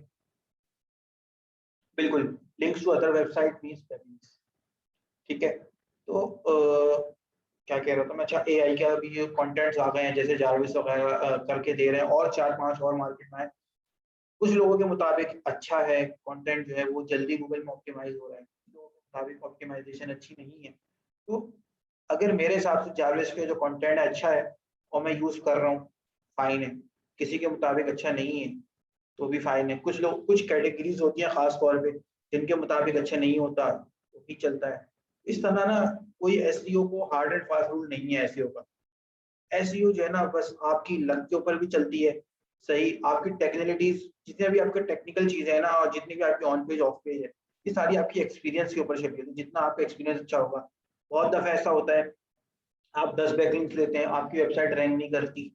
बिल्कुल links to other website means backlinks, ठीक है। तो क्या कह रहा था मैं, अच्छा एआई का भी ये कंटेंट्स आ गए हैं, जैसे जारविस वगैरह करके दे रहे हैं, और 4-5 और मार्केट में है। कुछ लोगों के मुताबिक अच्छा है कंटेंट, जो है वो जल्दी गूगल में ऑप्टिमाइज हो रहा है, कुछ लोगों के मुताबिक ऑप्टिमाइजेशन अच्छी नहीं है। तो अगर मेरे हिसाब से जारविस का जो कंटेंट है अच्छा है और मैं यूज कर रहा हूँ, फाइन है। किसी के मुताबिक अच्छा नहीं है तो भी फाइन है। कुछ लोग, कुछ कैटेगरीज होती हैं खास तौर पे जिनके मुताबिक अच्छा नहीं होता तो भी चलता है। इस तरह ना कोई एसईओ को हार्ड एंड फास्ट रूल नहीं है एसईओ का। एसईओ जो है ना बस आपकी लक के ऊपर भी चलती है, सही आपकी टेक्निकलिटीज जितने भी आपके टेक्निकल चीजें हैं ना और जितनी भी आपकी ऑन पेज ऑफ पेज है, ये सारी आपकी एक्सपीरियंस के ऊपर चलती है। जितना आपका एक्सपीरियंस अच्छा होगा, बहुत दफा ऐसा होता है आप 10 बैकलिंक्स लेते हैं, आपकी वेबसाइट रैंक नहीं करती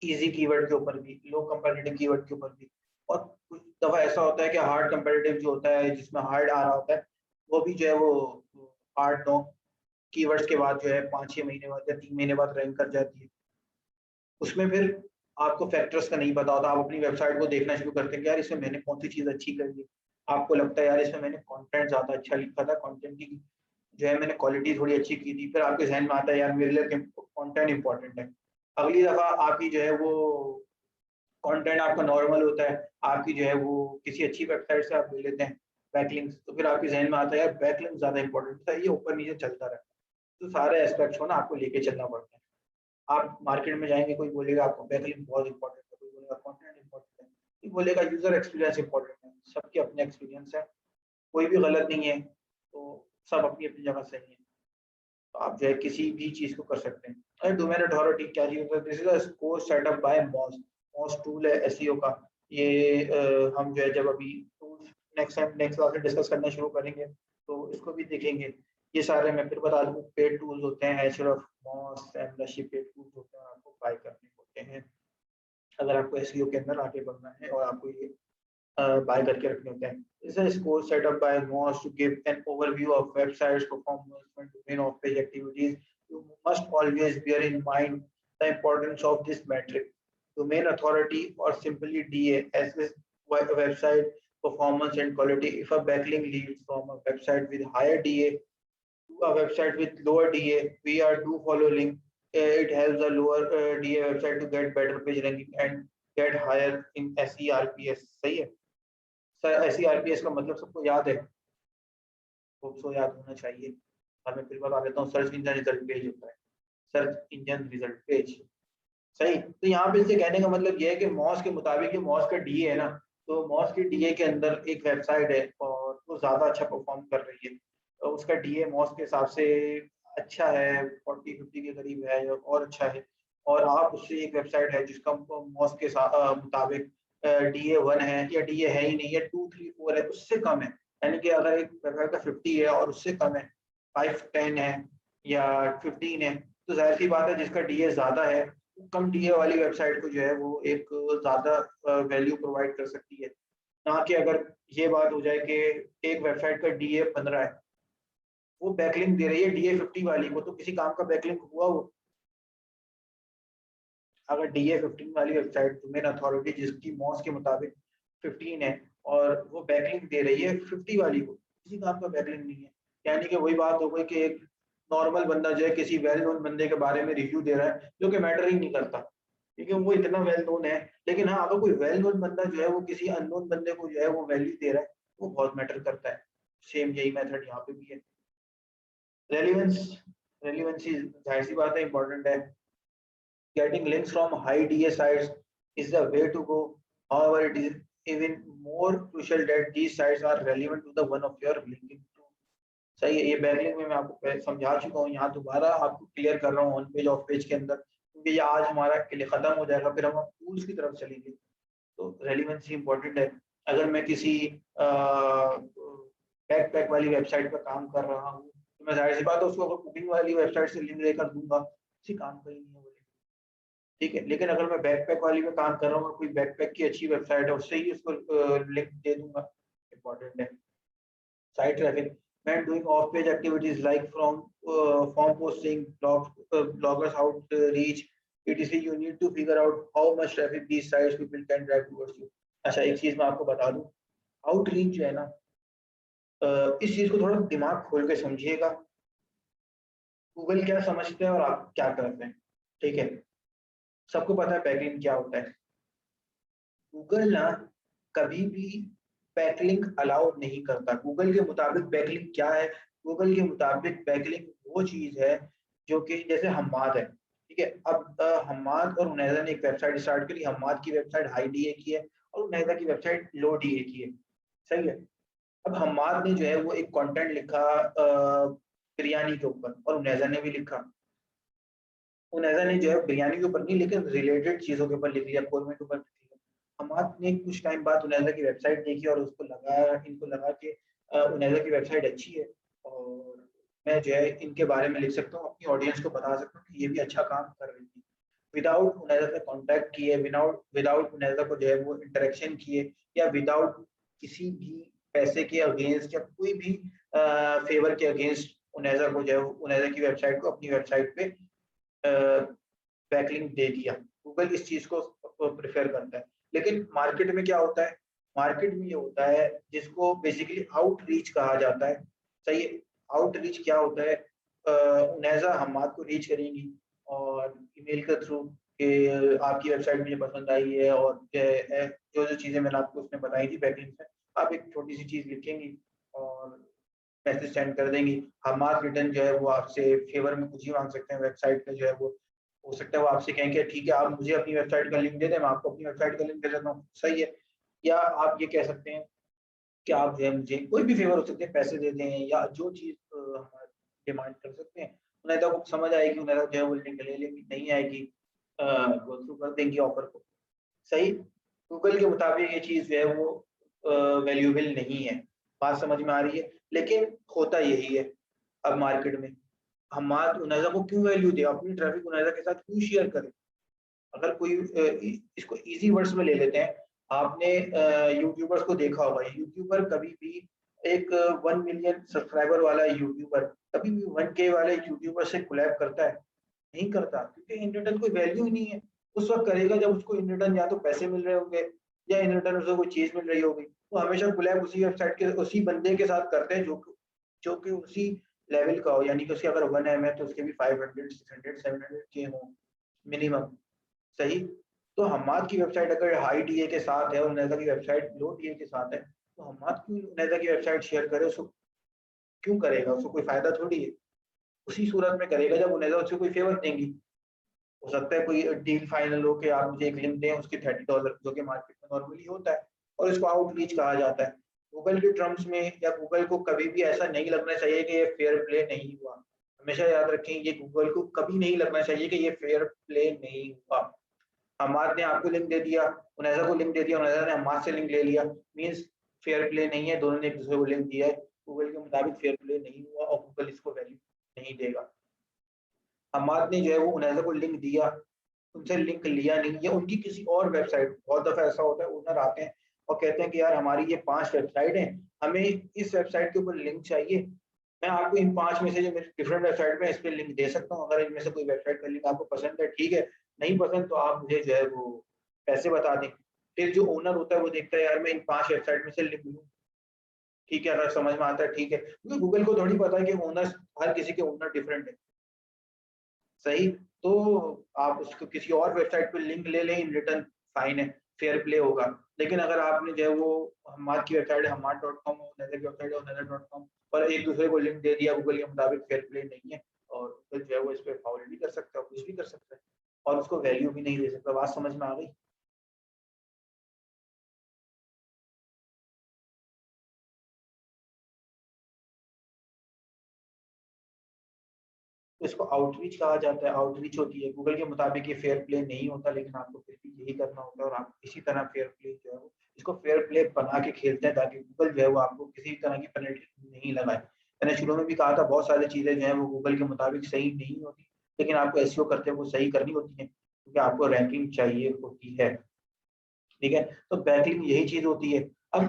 इजी कीवर्ड के ऊपर भी, लो कंपैरेटिव कीवर्ड के ऊपर भी। और कुछ दफा ऐसा होता है कि हार्ड कंपैरेटिव जो होता है जिसमें हार्ड आ रहा होता है, वो भी जो है वो हार्ड नो कीवर्ड्स के बाद जो है 5-6 महीने बाद या 3 महीने बाद रैंक कर जाती है। उसमें फिर आपको फैक्टर्स का नहीं पता होता, आप अपनी वेबसाइट को देखना शुरू करते हैं कि यार इसमें मैंने कौन सी चीज़ अच्छी करी है। आपको लगता है यार इसमें मैंने कंटेंट ज़्यादा अच्छा लिखा था, कंटेंट की जो है मैंने क्वालिटी थोड़ी अच्छी की थी, फिर आपके ज़हन में आता है यार मेरे लिए कंटेंट इंपॉर्टेंट है। अगली दफ़ा आपकी जो है वो कंटेंट आपका नॉर्मल होता है, आपकी जो है वो किसी अच्छी वेबसाइट से आप ले लेते हैं बैकलिंक्स, तो फिर आपके ज़हन में आता है यार बैकलिंक ज़्यादा इंपॉर्टेंट था, ये ऊपर नीचे चलता रहता है। तो सारे एस्पेक्ट्स को ना आपको लेके चलना पड़ता है। आप मार्केट में जाएँगे, कोई बोलेगा आपको बैकलिंक बहुत इम्पोर्टेंट है, कोई बोलेगा कंटेंट इम्पोर्टेंट है, कोई बोलेगा यूज़र एक्सपीरियंस इम्पोर्टेंट है। सबके अपने एक्सपीरियंस है, कोई भी गलत नहीं है, तो सब अपनी-अपनी जगह सही है। तो आप जो है किसी भी चीज़ को कर सकते हैं। अरे डोमेन अथॉरिटी क्या चीज़ होता है? This is a score setup by Moz. Moz tool है एसईओ का। ये हम जो है जब अभी tools next time next class में डिस्कस करना शुरू करेंगे, तो इसको भी देखेंगे। ये सारे मैं फिर बता दूँ पेड टूल्स होते हैं, एह्रेफ, मॉज़, सेमरशिप पेड टूल्स होते हैं, आपको बाय करने होते हैं। अगर आपको एसईओ के अंदर आगे बढ़ना है और आपको ये बाय करके रखने होते हैं। This is a score set up by Moz to give an overview of websites performance and domain off page activities. You must always bear in mind the importance of this metric. Domain authority or simply DA assess website performance and quality. If a backlink leads from a website with higher DA to a website with lower DA, we are do follow link. It helps a lower DA website to get better page ranking and get higher in SERPS. सही है? Sir SERPS का मतलब सबको याद है? Hope so याद होना चाहिए। और मैं फिर बता देता हूँ, सर्च इंजन रिजल्ट पेज होता है, सर्च इंजन रिजल्ट पेज। सही? तो यहाँ पे इससे कहने का मतलब ये है कि मॉस के मुताबिक ये मॉस का डीए है ना, तो मॉस के डीए के अंदर एक वेबसाइट है और वो ज़्यादा अच्छा परफॉर्म कर रही है। तो उसका डीए मॉस के हिसाब से अच्छा है, 40-50 के करीब है और अच्छा है। और आप उससे एक वेबसाइट है जिसका मॉस के मुताबिक डीए 1 है या डीए है ही नहीं या 2, 3, 4 है, उससे कम है। यानी कि अगर एक वेबसाइट का 50 है और उससे कम है, 5, 10 है या 15 है, तो ज़ाहिर-सी बात है जिसका डीए ज़्यादा है, कम डीए वाली वेबसाइट को जो है वो एक ज़्यादा वैल्यू प्रोवाइड कर सकती है। ना कि अगर ये बात हो जाए कि एक वेबसाइट का डीए 15 है, वो बैकलिंक दे रही है डीए 50 वाली को, तो किसी काम का बैकलिंक हुआ वो? अगर डीए 15 वाली वेबसाइट डोमेन अथॉरिटी जिसकी मॉस के मुताबिक 15 है और वो बैकलिंक दे रही है 50 वाली को, किसी काम का बैकलिंक नहीं है। यानी कि वही बात हो गई कि एक नॉर्मल बंदा जो है किसी वेल नोन बंदे के बारे में रिव्यू दे रहा है, जो कि मैटर ही नहीं करता, क्योंकि वो इतना वेल नोन है। लेकिन हाँ, अगर कोई वेल नोन बंदा जो है वो किसी अननोन बंदे को जो है वो वैल्यू दे रहा है, वो बहुत मैटर करता है। सेम यही मेथड यहाँ पे भी है। रेलेवेंस, रेलेवेंसी ज़ाहिर-सी बात है इम्पोर्टेंट है। Getting links from high DA sites is the way to go. However, it is even more crucial that these sites are relevant to the one of your linking to. सही है, ये backlink में मैं आपको समझा चुका हूँ, यहाँ दोबारा आपको क्लियर कर रहा हूँ ऑन पेज ऑफ पेज के अंदर, क्योंकि ये आज हमारा के लिए खत्म हो जाएगा, फिर हम टूल्स की तरफ चलेंगे। तो रेलिवेंसी इंपॉर्टेंट है। अगर मैं किसी बैकपैक वाली वेबसाइट पर काम कर रहा हूँ, तो मैं जाहिर सी बात है उसको अगर कुकिंग वाली वेबसाइट से लिंक लेकर दूंगा, किसी काम का ही नहीं है वो। ठीक है, लेकिन अगर मैं बैकपैक वाली में काम कर रहा हूँ और कोई बैकपैक की अच्छी वेबसाइट है, उससे ही उसको लिंक दे दूँगा, इम्पोर्टेंट है। Site traffic, when doing off page activities like from form posting, bloggers outreach, etc, you need to figure out how much traffic these sites people can drive towards you. अच्छा, एक चीज़ मैं आपको बता दूँ, outreach जो है ना, इस चीज़ को थोड़ा दिमाग खोल के समझिएगा। गूगल क्या समझते हैं और आप क्या करते हैं, ठीक है? सबको पता है बैकलिंक क्या होता है। गूगल ना कभी भी बैकलिंक अलाउ नहीं करता। गूगल के मुताबिक बैकलिंक क्या है? गूगल के मुताबिक बैकलिंक वो चीज़ है जो कि जैसे हम्माद है, ठीक है? अब हम्माद और उनैज़ा ने एक वेबसाइट स्टार्ट करी, हम्माद की वेबसाइट हाई डीए की है और उनैज़ा की वेबसाइट लो डीए की है, सही है? अब हम्माद ने जो है वो एक कंटेंट लिखा बिरयानी के ऊपर, और उनैजा ने भी लिखा। उनैजा ने जो है बिरयानी के ऊपर नहीं, लेकिन रिलेटेड चीज़ों के ऊपर लिख लिया, कोरमे के ऊपर लिख लिया। हमाद ने कुछ टाइम बाद उनैजा की वेबसाइट देखी और उसको लगा, इनको लगा कि उनैजा की वेबसाइट अच्छी है और मैं जो है इनके बारे में लिख सकता हूँ, अपनी ऑडियंस को बता सकता हूँ कि ये भी अच्छा काम कर रही थी। विदाउट उनैजा से कॉन्टैक्ट किए, विदाउट उनैजा को जो है वो इंटरेक्शन किए, या विदाउट किसी भी पैसे के अगेंस्ट या कोई भी फेवर के अगेंस्ट उनैजा को जो है उनैजा की वेबसाइट को अपनी वेबसाइट पे बैकलिंक दे दिया। गूगल इस चीज को प्रेफर करता है। लेकिन मार्केट में क्या होता है, मार्केट में ये होता है जिसको बेसिकली आउटरीच कहा जाता है। सही है, आउटरीच क्या होता है, उनैजा हमाद को रीच करेंगी और ईमेल के थ्रू कि आपकी वेबसाइट मुझे पसंद आई है, और जो जो चीजें मैंने आपको उसमें बताई थी बैकलिंक में, आप एक छोटी सी चीज लिखेंगी और मैसेज सेंड कर देंगी। हमाद रिटर्न जो है वो आपसे फेवर में कुछ ही मांग सकते हैं, वेबसाइट पे जो है वो हो सकता है वो आपसे कहें कि ठीक है आप मुझे अपनी वेबसाइट का लिंक दे दें, मैं आपको अपनी वेबसाइट का लिंक दे देता हूँ। सही है। या आप ये कह सकते हैं कि आप जो है मुझे कोई भी फेवर हो सकते हैं, पैसे दे दें या जो चीज़ हमारे डिमांड कर सकते हैं। उन्हें तो समझ आएगी, उन्हें जो है वो लिंक ले लेंगी, नहीं आएगी गो थ्रू कर देंगी ऑफर को। सही। गूगल के मुताबिक ये चीज़ जो है वो वैल्यूएबल नहीं है। बात समझ में आ रही है? लेकिन होता यही है अब मार्केट में। हमाद उनैजा को क्यों वैल्यू दे, अपनी ट्रैफिक उनैजा के साथ क्यों शेयर करे? अगर कोई इसको इजी वर्ड्स में ले लेते हैं, आपने यूट्यूबर्स को देखा होगा, यूट्यूबर कभी भी एक 1 मिलियन सब्सक्राइबर वाला यूट्यूबर कभी भी 1K वाले यूट्यूबर से कोलैब करता है? नहीं करता, क्योंकि इन रिटर्न कोई वैल्यू ही नहीं है। उस वक्त करेगा जब उसको इन रिटर्न या तो पैसे मिल रहे होंगे या इन रिटर्न उसे कोई चीज मिल रही होगी। वो हमेशा कोलैब उसी वेबसाइट के उसी बंदे के साथ करते हैं जो कि उसी लेवल का हो, यानी कि उसके अगर 1M है तो उसके भी 500 600 700 के हो मिनिमम। सही। तो हमाद की वेबसाइट अगर हाई टीए के साथ है और उनैजा की वेबसाइट लो टीए के साथ है, तो हमाद क्यों उनैजा की वेबसाइट शेयर करे? उसको क्यों करेगा? उसको कोई फायदा थोड़ी है। उसी सूरत में करेगा जब उनैजा उससे कोई फेवर देंगी। हो सकता है कोई डील फाइनल हो के आप मुझे एक लिंक दें उसके $30, जो कि मार्केट में नॉर्मली होता है, और इसको आउटरीच कहा जाता है। गूगल के टर्म्स में या गूगल को कभी भी ऐसा नहीं लगना चाहिए कि ये फेयर प्ले नहीं हुआ। हमेशा याद रखें, ये गूगल को कभी नहीं लगना चाहिए कि ये फेयर प्ले नहीं हुआ। हमाद ने आपको लिंक दे दिया, उनैजा को लिंक दे दिया, उनैजा ने हमाद से लिंक ले लिया, मीन्स फेयर प्ले नहीं है, दोनों ने एक दूसरे को लिंक दिया है। गूगल के मुताबिक फेयर प्ले नहीं हुआ और गूगल इसको वैल्यू नहीं देगा। हमाद ने जो है वो उनैजा को लिंक दिया, उनसे लिंक लिया नहीं, या उनकी किसी और वेबसाइट, बहुत दफा ऐसा होता है ओनर आते हैं और कहते हैं कि यार हमारी ये 5 वेबसाइट है, हमें इस वेबसाइट के ऊपर लिंक चाहिए, मैं आपको इन 5 में से जो मेरी डिफरेंट वेबसाइट में इस पे लिंक दे सकता हूँ, अगर इनमें से कोई वेबसाइट का लिंक आपको पसंद है ठीक है, नहीं पसंद तो आप मुझे जो है वो पैसे बता दें। फिर जो ओनर होता है वो देखता है यार मैं इन 5 वेबसाइट में से लिंक लूँ, ठीक है, अगर समझ में आता है ठीक है, क्योंकि गूगल को थोड़ी पता है कि ओनर, हर किसी के ओनर डिफरेंट है। सही। तो आप उसको किसी और वेबसाइट पे लिंक ले लें, इन रिटर्न फाइन है, फेयर प्ले होगा। लेकिन अगर आपने जो है वो हमाद की वेबसाइट है हमाद.com, उनैजा की वेबसाइट है उनैजा.com, और एक दूसरे को लिंक दे दिया गूगल के मुताबिक, फेयर प्ले नहीं है, और गूगल जो है वो इस पे फाउल भी कर सकता है, कुछ भी कर सकता है, और उसको वैल्यू भी नहीं दे सकता। बात समझ में आ गई? तो इसको आउटरीच कहा जाता है, आउटरीच होती है। गूगल के मुताबिक ये फेयर प्ले नहीं होता, लेकिन आपको फिर भी यही करना होता है, और आप इसी तरह फेयर प्ले जो है वो इसको फेयर प्ले बना के खेलते हैं, ताकि गूगल जो है वो आपको किसी तरह की पेनल्टी नहीं लगाए। मैंने शुरू में भी कहा था बहुत सारी चीजें जो है वो गूगल के मुताबिक सही नहीं होती, लेकिन आपको एसईओ करते हुए सही करनी होती है, क्योंकि आपको रैंकिंग चाहिए होती है। ठीक है। तो बैकलिंक यही चीज होती है। अब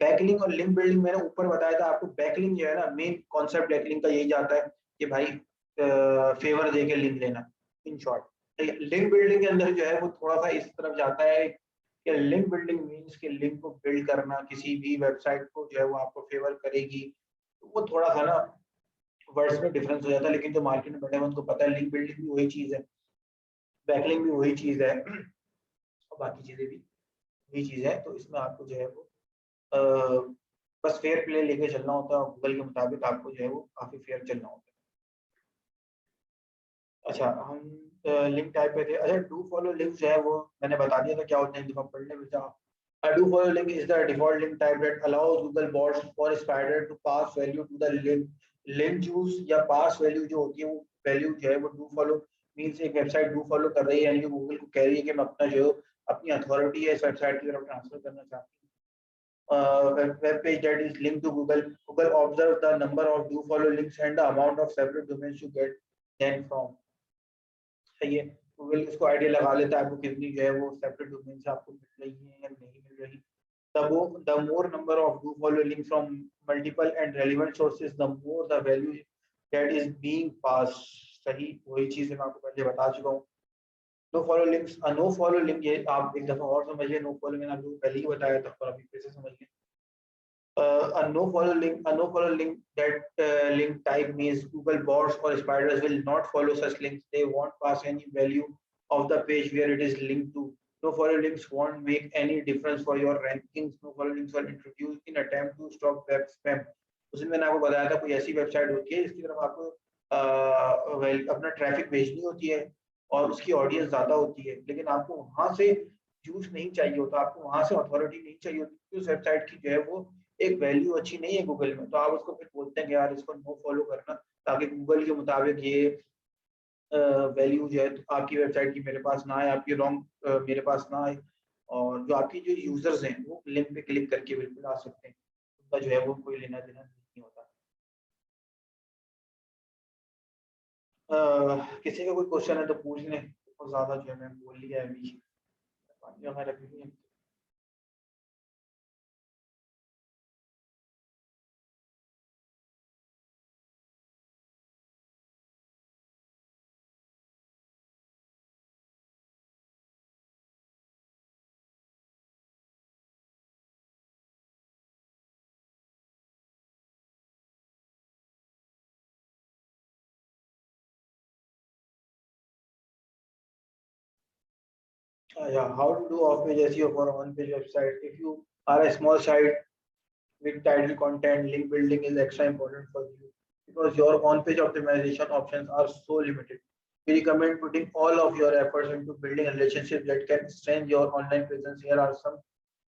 बैकलिंक और लिंक बिल्डिंग मैंने ऊपर बताया था आपको। बैकलिंक जो है ना, मेन कॉन्सेप्ट बैकलिंक का यही जाता है कि भाई फेवर देके लिंक लेना, इन शॉर्ट। लिंक बिल्डिंग के अंदर जो है वो थोड़ा सा इस तरफ जाता है कि लिंक बिल्डिंग मीन्स कि लिंक को बिल्ड करना, किसी भी वेबसाइट को जो है वो आपको फेवर करेगी। तो वो थोड़ा सा ना वर्ड्स में डिफरेंस हो जाता है, लेकिन जो मार्केट में बैठे हैं उनको पता है लिंक बिल्डिंग भी वही चीज है, बैकलिंक भी वही चीज है, और बाकी चीजें भी वही चीज है। तो इसमें आपको जो है वो अ, बस फेयर प्ले लेके चलना होता है, और गूगल के मुताबिक आपको जो है वो काफी फेयर चलना होता है। अच्छा, हम लिंक टाइप पे थे। अच्छा, डू फॉलो लिंक जो है वो मैंने बता दिया था क्या होता है, एक दफा पढ़ ले बेटा। A do follow link is the default link type that allows Google bots or Spider to pass value to the link link use या पास वैल्यू जो होती है वो वैल्यू जो है वो डू फॉलो मीन्स एक वेबसाइट डू फॉलो कर रही है, यानी कि गूगल को कह रही है कि मैं अपना जो अपनी अथॉरिटी है इस वेबसाइट की तरफ ट्रांसफर करना चाहती हूँ। web page that is linked to Google. Google observes the number of do follow links and the amount of separate domains you get then from. सही है, गूगल इसको आइडिया लगा लेता है आपको कितनी जो है वो सेपरेट डोमेन से आपको मिल रही है या नहीं मिल रही। The more number of do follow links from multiple and relevant sources, the more the value that is being passed. सही वही चीज मैं आपको पहले बता चुका हूँ। No follow links, no follow link ये आप एक दफा और समझिए, नो फॉलो मैंने आपको पहले ही बताया था पर अभी फिर से समझिए। A no follow link that link type means Google bots or spiders will not follow such links. They won't pass any value of the page where it is linked to. No follow links won't make any difference for your rankings. No follow links are introduced in attempt to stop web spam. उसमें मैंने आपको बताया था कोई ऐसी website होती है जिसकी तरफ आपको अपना ट्रैफिक भेजनी होती है और उसकी ऑडियंस ज्यादा होती है, लेकिन आपको वहां से यूज नहीं चाहिए होता, आपको वहां से अथॉरिटी नहीं चाहिए होती, उस वेबसाइट की जो है वो एक वैल्यू अच्छी नहीं है गूगल में, तो आप उसको फिर बोलते हैं कि यार इसको नो फॉलो करना ताकि गूगल के मुताबिक ये वैल्यू जो है आपकी वेबसाइट की मेरे पास ना आए, आपकी रॉन्ग मेरे पास ना आए, और जो आपकी जो यूजर्स हैं वो लिंक पे क्लिक करके बिल्कुल आ सकते हैं, उनका जो है वो कोई लेना देना नहीं होता। किसी का कोई क्वेश्चन है तो पूछ लें, बहुत ज्यादा जो है मैं बोल लिया है अभी, पानी वगैरह पी लें। Yeah, how to do off-page SEO for on-page website? If you are a small site with title content, link building is extra important for you because your on-page optimization options are so limited. We recommend putting all of your efforts into building a relationship that can strengthen your online presence. Here are some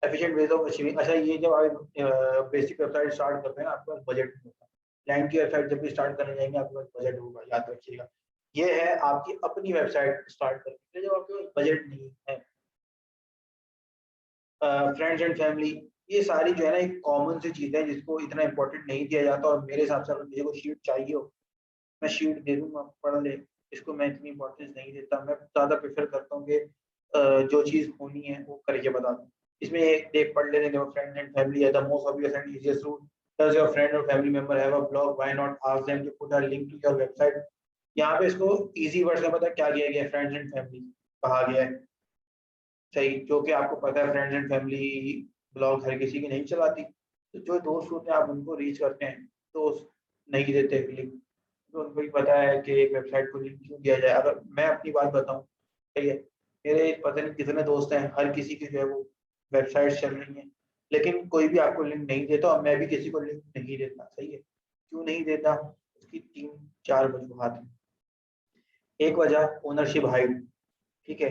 efficient ways of achieving. अच्छा, ये जब आप basic website start करते हैं ना, आपके पास budget नहीं होता। क्लाइंट की वेबसाइट जब भी स्टार्ट करने जाएंगे आपके पास बजट होगा, याद रखिएगा। ये है आपकी अपनी वेबसाइट स्टार्ट करने के लिए जब आपके पास बजट नहीं है। फ्रेंड्स एंड फैमिली, ये सारी जो है ना एक कॉमन सी चीज है जिसको इतना इंपॉर्टेंट नहीं दिया जाता, और मेरे हिसाब से अगर मुझे कोई शीट चाहिए हो मैं शीट दे दूंगा, पढ़ ले, इसको मैं इतनी इंपॉर्टेंस नहीं देता। मैं ज्यादा प्रेफर करता हूँ कि जो चीज होनी है वो करके बता दूं। इसमें एक देख पढ़ लेने दो, फ्रेंड्स एंड फैमिली है the most obvious and easiest route. Does your friend और family member have a blog, why not ask them to put a link to your website. यहाँ पे इसको इजी वर्ड में पता क्या किया गया है, फ्रेंड्स एंड फैमिली कहा गया है। सही, जो कि आपको पता है फ्रेंड्स एंड फैमिली ब्लॉग हर किसी की नहीं चलाती, तो जो दोस्त होते हैं आप उनको रीच करते हैं, दोस्त नहीं देते लिंक, तो उनको भी पता है कि एक वेबसाइट को लिंक क्यों दिया जाए। अगर मैं अपनी बात बताऊं, सही है, मेरे पता नहीं कितने दोस्त हैं, हर किसी की जो है वो वेबसाइट चल रही है, लेकिन कोई भी आपको लिंक नहीं देता और मैं भी किसी को लिंक नहीं देता। सही है, क्यों नहीं देता, उसकी 3-4 वजूहत हैं। एक वजह ओनरशिप हाइड, ठीक है।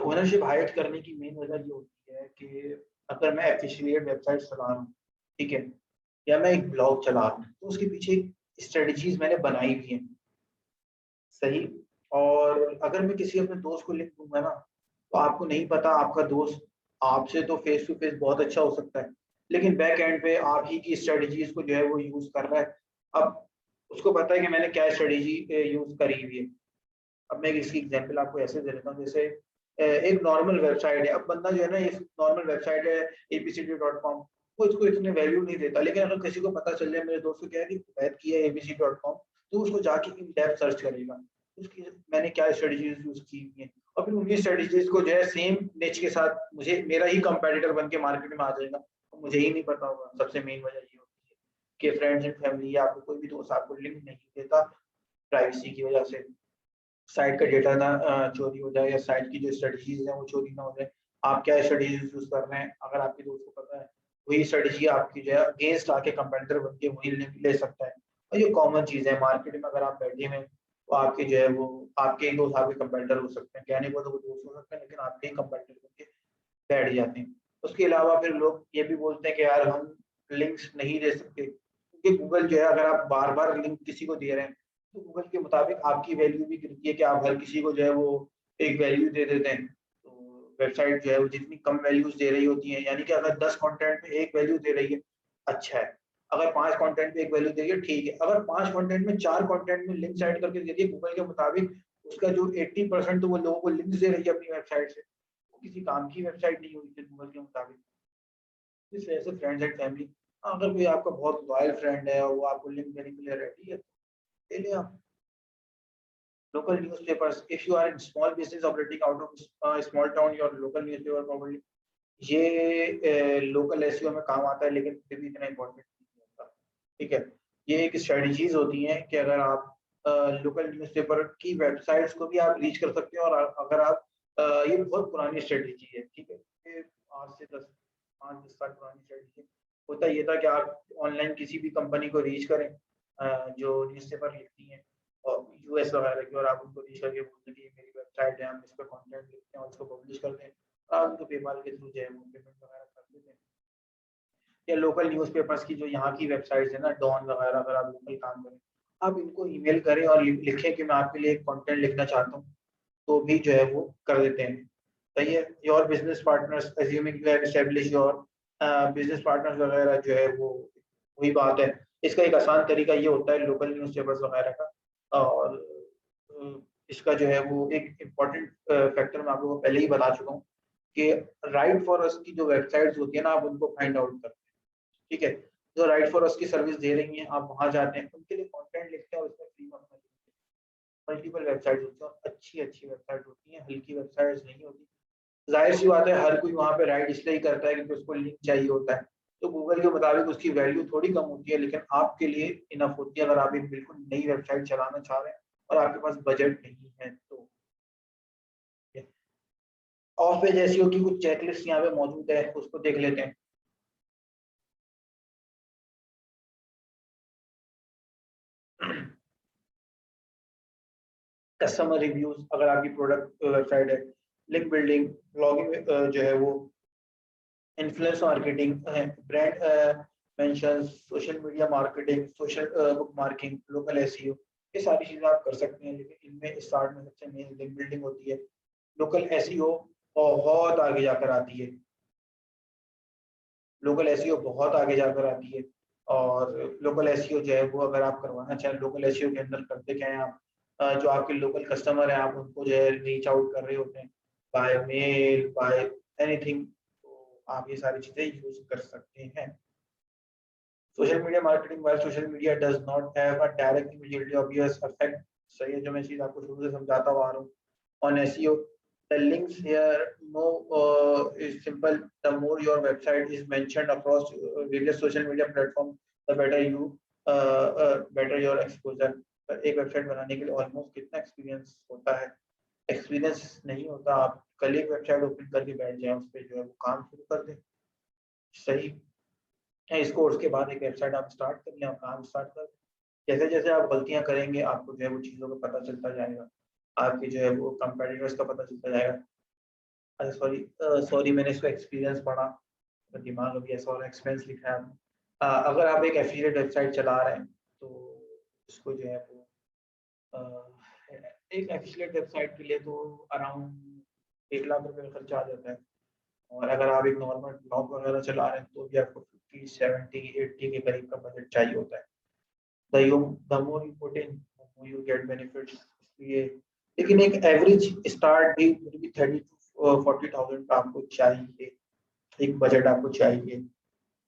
ओनरशिप हाइड करने की मेन वजह ये होती है कि अगर मैं एफिशिएंट वेबसाइट चला रहा हूँ, ठीक है, या मैं एक ब्लॉग चला रहा हूँ, तो उसके पीछे स्ट्रेटजीज मैंने बनाई हुई हैं। सही, और अगर मैं किसी अपने दोस्त को लिंक दूंगा ना, तो आपको नहीं पता आपका दोस्त आपसे तो फेस टू फेस बहुत अच्छा हो सकता है, लेकिन बैक एंड पे आप ही की स्ट्रेटजीज को जो है वो यूज कर रहा है। अब उसको पता है कि मैंने क्या स्ट्रेटजी यूज करी हुई है। अब मैं इसकी एग्जांपल आपको ऐसे दे देता हूँ, जैसे एक नॉर्मल वेबसाइट है, अब बंदा जो है ना ये नॉर्मल वेबसाइट है abcd.com, वो इसको इतने वैल्यू नहीं देता, लेकिन अगर किसी को पता चल जाए मेरे दोस्त को क्या है कि बैत की है abc.com, तो उसको जाके इन डेप्थ सर्च करेगा उसकी मैंने क्या स्ट्रेटजीज यूज की हुई हैं, और फिर उन्हीं स्ट्रेटजीज को जो है सेम निच के साथ मुझे मेरा ही कंपेटिटर बन के मार्केट में आ जाएगा, तो मुझे ही नहीं पता होगा। सबसे मेन वजह ये होती है कि फ्रेंड्स एंड फैमिली या आपको कोई भी दोस्त आपको लिंक नहीं देता प्राइवेसी की वजह से। साइट का डेटा ना चोरी हो जाए, या साइट की जो स्ट्रेटजीज है वो चोरी ना हो जाए। आप क्या स्ट्रेटजीज यूज कर रहे हैं, अगर आपके दोस्त को पता है, वही स्ट्रेटजी आपकी जो है अगेंस्ट आके कंपेटिटर बन के वही लिंक ले सकता है। और ये कॉमन चीज है मार्केट में, अगर आप बैठे हैं तो आपके जो है वो आपके ही दोस्त आपके कंपेटिटर हो सकते हैं, कहने को तो वो दोस्त हो सकते हैं लेकिन आपके ही कंपेटिटर बन के बैठ जाते हैं। उसके अलावा फिर लोग ये भी बोलते हैं कि यार हम लिंक्स नहीं दे सकते, क्योंकि गूगल जो है अगर आप बार बार लिंक किसी को दे रहे हैं तो गूगल के मुताबिक आपकी वैल्यू भी गिरती है कि आप हर किसी को जो है वो एक वैल्यू दे देते हैं। तो वेबसाइट जो है वो जितनी कम वैल्यूज दे रही होती है, यानी कि अगर 10 कंटेंट में एक वैल्यू दे रही है, अच्छा है। अगर 5 कंटेंट में एक वैल्यू दे रही है, ठीक है। अगर 5 कंटेंट में 4 कंटेंट में लिंक ऐड करके दे रही है गूगल के मुताबिक, उसका जो 80% तो वो लोगों को लिंक्स दे रही है अपनी वेबसाइट से, वो किसी काम की वेबसाइट नहीं हुई थी गूगल के मुताबिक। इस वजह से फ्रेंड्स एंड फैमिली, अगर कोई आपका बहुत लॉयल फ्रेंड है और वो आपको लिंक देने के लिए रेडी है, ले लें आप। Local newspapers, if you are in small business operating out of a small town, your local newspaper probably ये लोकल एसईओ में काम आता है, लेकिन फिर भी इतना इम्पोर्टेंट नहीं होता। ठीक है, ये एक स्ट्रेटजीज होती हैं कि अगर आप लोकल न्यूज़पेपर की वेबसाइट्स को भी आप रीच कर सकते हैं, और अगर आप ये बहुत पुरानी स्ट्रेटजी है। ठीक है, ये आज से 5-10 साल पुरानी स्ट्रेटजी। होता ये था कि आप ऑनलाइन किसी भी कंपनी को रीच करें जो न्यूज़पेपर लिखती हैं और यूएस वगैरह की, और आप उनको रीच करके बोलते हैं कि मेरी वेबसाइट है, हम इस पर कंटेंट लिखते हैं और इसको पब्लिश करते हैं। आप उनको पेपाल के थ्रू जो है वो पेमेंट वगैरह कर देते हैं। या लोकल न्यूज़पेपर्स की जो यहाँ की वेबसाइट्स है ना, डॉन वगैरह, अगर आप लोकल काम करें, आप इनको ईमेल करें और लिखें कि मैं आपके लिए एक कंटेंट लिखना चाहता हूँ, तो भी जो है वो कर देते हैं। सही है। Your business partners, assuming you have establish your business partners वगैरह जो है वो, वही बात है। इसका एक आसान तरीका ये होता है लोकल न्यूज़पेपर्स वगैरह का, और इसका जो है वो एक इम्पॉर्टेंट फैक्टर मैं आपको पहले ही बता चुका हूँ कि राइट फॉर अस की जो वेबसाइट्स होती है ना, आप उनको फाइंड आउट करते हैं। ठीक है, जो राइट फॉर अस की सर्विस दे रही हैं, आप वहां जाते हैं, उनके लिए कंटेंट लिखते हैं और उसमें फ्री में अपना मल्टीपल वेबसाइट होती है, और अच्छी अच्छी वेबसाइट होती है, हल्की वेबसाइट्स नहीं होती। जाहिर सी बात है, हर कोई वहां पे राइट इसलिए ही करता है क्योंकि उसको लिंक चाहिए होता है। तो गूगल के मुताबिक उसकी वैल्यू थोड़ी कम होती है, लेकिन आपके लिए इनफ होती है अगर आप एक बिल्कुल नई वेबसाइट चलाना चाह रहे हैं और आपके पास बजट नहीं है तो। ऑफ पेज एसईओ की कुछ चेकलिस्ट यहाँ पे मौजूद है, उसको देख लेते हैं। कस्टमर रिव्यूज, अगर आपकी प्रोडक्ट वेबसाइट है, लिंक बिल्डिंग, ब्लॉगिंग जो है वो, influence marketing, brand mentions, social media marketing, social book marking, local SEO, ये सारी चीजें आप कर सकते हैं। लेकिन इनमें स्टार्ट में सबसे मेन लिंक बिल्डिंग होती है। लोकल एसईओ बहुत आगे जाकर आती है, लोकल एसईओ बहुत आगे जाकर आती है। और लोकल एसईओ जो है वो अगर आप करवाना चाहें, लोकल एसईओ के अंदर करते क्या है आप, जो आपके लोकल कस्टमर है आप उनको जो है रीच आउट कर रहे होते हैं बाय मेल, बाय एनीथिंग, तो आप ये सारी चीजें यूज कर सकते हैं। Social media marketing, while social media does not have a direct immediately obvious effect, सही है, जो मैं चीज आपको शुरू से समझाता हुआ आ रहा हूँ on SEO, the links here no is simple. The more your website is mentioned across various social media platforms, the better you better your exposure. एक वेबसाइट बनाने के लिए ऑलमोस्ट कितना एक्सपीरियंस होता है? एक्सपीरियंस नहीं होता, आप कल एक वेबसाइट ओपन करके बैठ जाए, उस पर जो है वो काम शुरू कर दें। सही है, इस कोर्स के बाद एक वेबसाइट आप स्टार्ट कर लें और काम स्टार्ट कर दें। जैसे जैसे आप गलतियां करेंगे, आपको जो है वो चीज़ों का पता चलता जाएगा, आपके जो है वो कंपेटिटर्स का पता चलता जाएगा। अरे सॉरी सॉरी, मैंने इसको एक्सपीरियंस पढ़ा, तो दिमाग अभी ऐसा हो रहा है, एक्सपीरियंस लिखा है आपने। अगर आप एक एफिलिएट वेबसाइट चला रहे हैं तो उसको जो है वो एक एफिलिएट वेबसाइट के लिए तो अराउंड 1 लाख रुपए का खर्चा आ जाता है। और अगर आप एक नॉर्मल ब्लॉग वगैरह चला रहे हैं तो भी आपको 50, 70, 80 के करीब का बजट चाहिए होता है। The more you put in, you get benefits. इसलिए लेकिन एक एवरेज स्टार्ट भी 30 to 40,000 का आपको चाहिए, एक बजट आपको चाहिए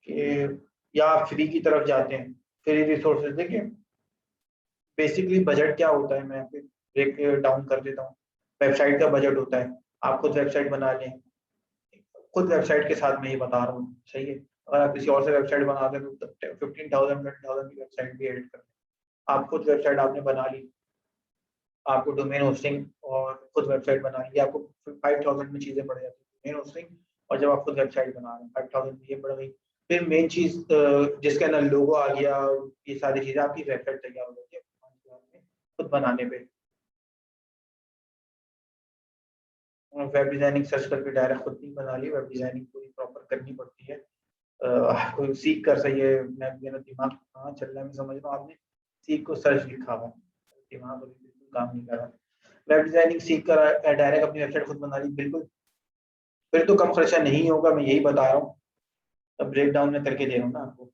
कि, या आप फ्री की तरफ जाते हैं, फ्री रिसोर्सेज। देखिए बेसिकली बजट क्या होता है, मैं यहाँ पे ब्रेक डाउन कर देता हूँ। वेबसाइट का बजट होता है, आप खुद वेबसाइट बना लें, खुद वेबसाइट के साथ मैं ये बता रहा हूँ, सही है। अगर आप किसी और से वेबसाइट बनाते हैं तो 15,000 20,000 की वेबसाइट भी एडिट कर, आप खुद वेबसाइट आपने बना ली, आपको डोमेन होस्टिंग और खुद वेबसाइट बना ली, आपको 5,000 में चीजें पड़ जाती है, डोमेन होस्टिंग। और जब आप खुद वेबसाइट बना रहे हैं 5,000 में ये पड़ गई, फिर मेन चीज जिसके अंदर लोगो आ गया, ये सारी चीजें, आपकी वेबसाइट तैयार हो जाती है 5,000 में खुद बनाने पे। वेब डिजाइनिंग सर्च करके डायरेक्ट खुद नहीं बना ली, वेब डिजाइनिंग पूरी प्रॉपर करनी पड़ती है। कोई सीख कर, सही है, मैं मेरा दिमाग कहाँ चल रहा है मैं समझ रहा हूँ। आपने सीख को सर्च लिखा हुआ कि वहाँ पर बिल्कुल काम नहीं कर रहा। वेब डिजाइनिंग सीख कर डायरेक्ट अपनी वेबसाइट खुद बना ली, बिल्कुल फिर तो कम खर्चा नहीं होगा, मैं यही बता रहा हूँ। अब ब्रेक डाउन में करके दे रहा हूँ ना आपको।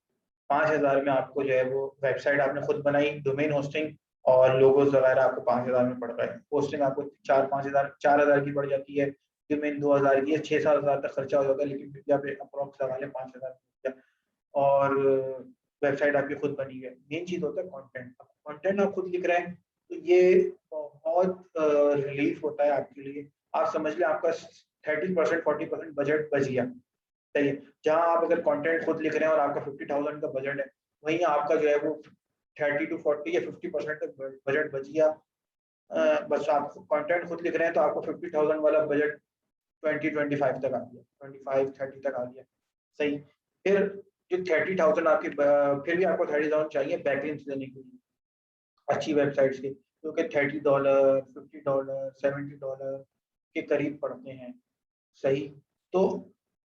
5,000 में आपको जो है वो वेबसाइट आपने खुद बनाई, डोमेन होस्टिंग और लोगोस वगैरह आपको 5,000 में पड़ रहा है। होस्टिंग आपको 4,000 की पड़ जाती है, डोमेन 2,000 की है, 6-7 हज़ार तक खर्चा हो जाता है, लेकिन फिर भी आप अप्रोक्स लगा लें 5,000 और वेबसाइट आपकी खुद बनी है। मेन चीज होता है कंटेंट। कंटेंट आप खुद लिख रहे हैं तो ये बहुत रिलीफ होता है आपके लिए। आप समझ लें आपका 30% 40% बजट बच गया। सही है। जहाँ आप अगर कंटेंट खुद लिख रहे हैं और आपका 50,000 का बजट है, वहीं आपका जो है वो 30 to 40 या 50% तक बजट बच गया। बस आप कंटेंट खुद लिख रहे हैं तो आपको 50,000 वाला बजट 20-25 तक आ गया, 25-30 तक आ गया। सही। फिर जो 30,000 आपकी फिर भी आपको 30,000 चाहिए बैकलिंक्स देने के लिए अच्छी वेबसाइट्स के, क्योंकि $30, $50, $70 के करीब पड़ते हैं। सही। तो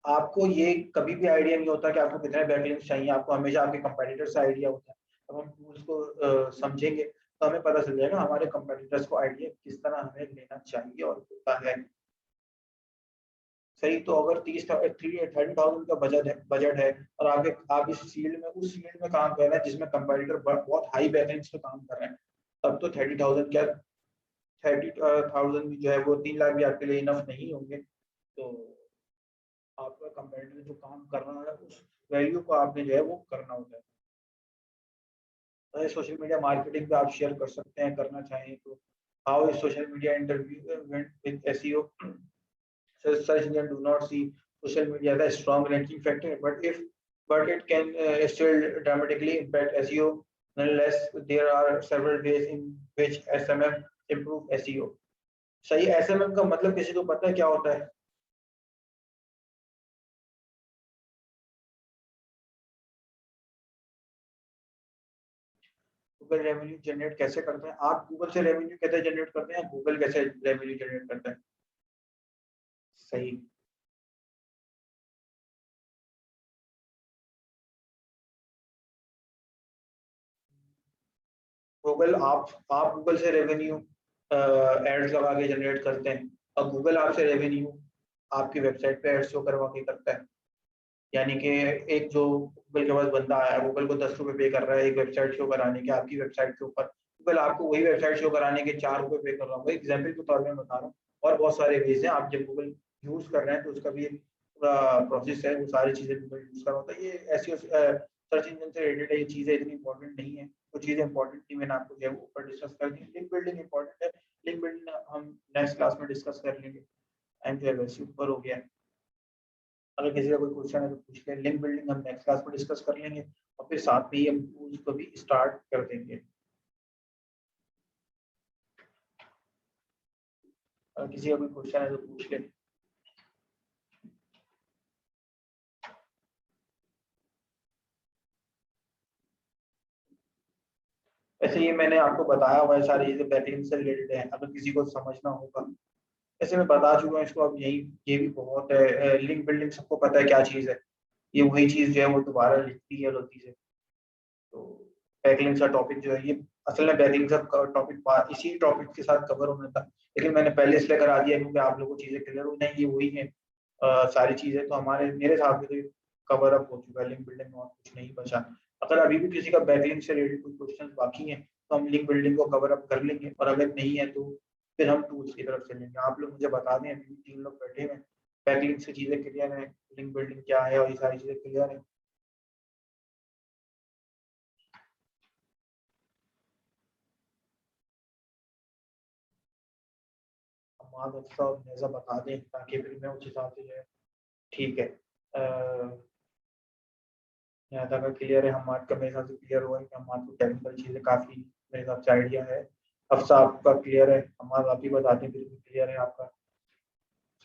आपको ये कभी भी आइडिया नहीं होता कि आपको कितने बैकलिंक्स चाहिए, आपको हमेशा आपके कंपेटिटर से आइडिया होता है। अब हम टूल्स को समझेंगे तो हमें पता चल जाएगा हमारे कंपेटिटर्स को आइडिया किस तरह हमें लेना चाहिए और होता है। सही। तो अगर 30,000 का बजट है और आप इस फील्ड में उस फील्ड में काम कर रहे हैं जिसमें कंपेटिटर बहुत हाई बैलेंस पे काम कर रहे हैं, तब तो 30,000 क्या 30,000 भी जो है वो 3 लाख भी आपके लिए इनफ नहीं होंगे। तो आपका कंपेटिटर जो काम कर रहा है उस वैल्यू को आपने जो है वो करना होता है। तो सोशल मीडिया मार्केटिंग पे आप शेयर कर सकते हैं करना चाहें तो। How is social media interview with SEO? Search engine do not see social media as a strong ranking factor, but it can still dramatically impact SEO. Nonetheless, there are several ways in which SMM improve SEO. सही। SMM का मतलब किसी को पता है क्या होता है? गूगल रेवेन्यू जनरेट कैसे करते हैं? आप गूगल से रेवेन्यू कैसे जनरेट करते हैं? गूगल कैसे रेवेन्यू जनरेट करता है? सही। गूगल आप गूगल से रेवेन्यू एड्स लगा के जनरेट करते हैं और गूगल आपसे रेवेन्यू आपकी वेबसाइट पे एड शो करवा के करता है। यानी कि एक जो गूगल के पास बंदा आया, गूगल को 10 रुपए पे कर रहा है एक वेबसाइट शो कराने के आपकी वेबसाइट के ऊपर, गूगल आपको वही वेबसाइट शो कराने के 4 रुपए पे कर रहा हूँ। एग्जाम्पल के तौर पे बता रहा हूँ। और बहुत सारे वेज हैं। आप जब गूगल यूज कर रहे हैं तो उसका भी एक पूरा प्रोसेस है, वो सारी चीजें गूगल यूज कर रहा होता है। ये ऐसी सर्च इंजन से रिलेटेड है, ये चीजें इतनी इंपॉर्टेंट नहीं है। वो चीजें इंपॉर्टेंट थी मैंने आपको जो है वो ऊपर डिस्कस कर दी। लिंक बिल्डिंग इंपॉर्टेंट है, लिंक बिल्डिंग हम नेक्स्ट क्लास में डिस्कस कर लेंगे। एंड जो है वैसे ऊपर हो गया है। अगर किसी का कोई क्वेश्चन है तो पूछ ले। लिंक बिल्डिंग हम नेक्स्ट क्लास में डिस्कस कर लेंगे और फिर साथ में ही हम टूल्स को भी स्टार्ट कर देंगे। अगर किसी का कोई क्वेश्चन है तो पूछ ले। वैसे ये मैंने आपको बताया हुआ है, सारी चीजें बैकलिंक से रिलेटेड है, अगर किसी को समझना होगा। वैसे मैं बता चुका हूँ इसको, अब यही ये भी बहुत है। लिंक बिल्डिंग सबको पता है क्या चीज़ है। ये वही चीज़ जो है वो दोबारा लिखती है गलती से। तो बैकलिंक का टॉपिक जो है ये असल में बैकलिंक का टॉपिक इसी टॉपिक के साथ कवर होना था, लेकिन मैंने पहले इसलिए करा दिया क्योंकि आप लोगों को चीज़ें क्लियर हो नहीं। ये वही है सारी चीज़ें तो हमारे मेरे हिसाब से तो कवर अप हो चुका है। लिंक बिल्डिंग में और कुछ नहीं बचा। अगर अभी भी किसी का बैकलिंक से रिलेटेड कोई क्वेश्चन बाकी है तो हम लिंक बिल्डिंग को कवर अप कर लेंगे, और अगर नहीं है तो फिर हम टूल्स की तरफ चलेंगे। आप लोग मुझे बता दें, अभी 3 लोग बैठे हैं, बैकलिंक से चीज़ें क्लियर है, लिंक बिल्डिंग क्या है और ये सारी चीज़ें क्लियर है। अम्माद अफसा और नेज़ा बता दें ताकि फिर मैं उस हिसाब से जो है। ठीक है। यहाँ तक का क्लियर है, हमाद का मेरे हिसाब से क्लियर हुआ है कि हमाद को टेक्निकल चीज़ें काफ़ी मेरे हिसाब से आइडिया है। अफसा आपका क्लियर है, हमाद आप ही बता दें बिल्कुल क्लियर है आपका।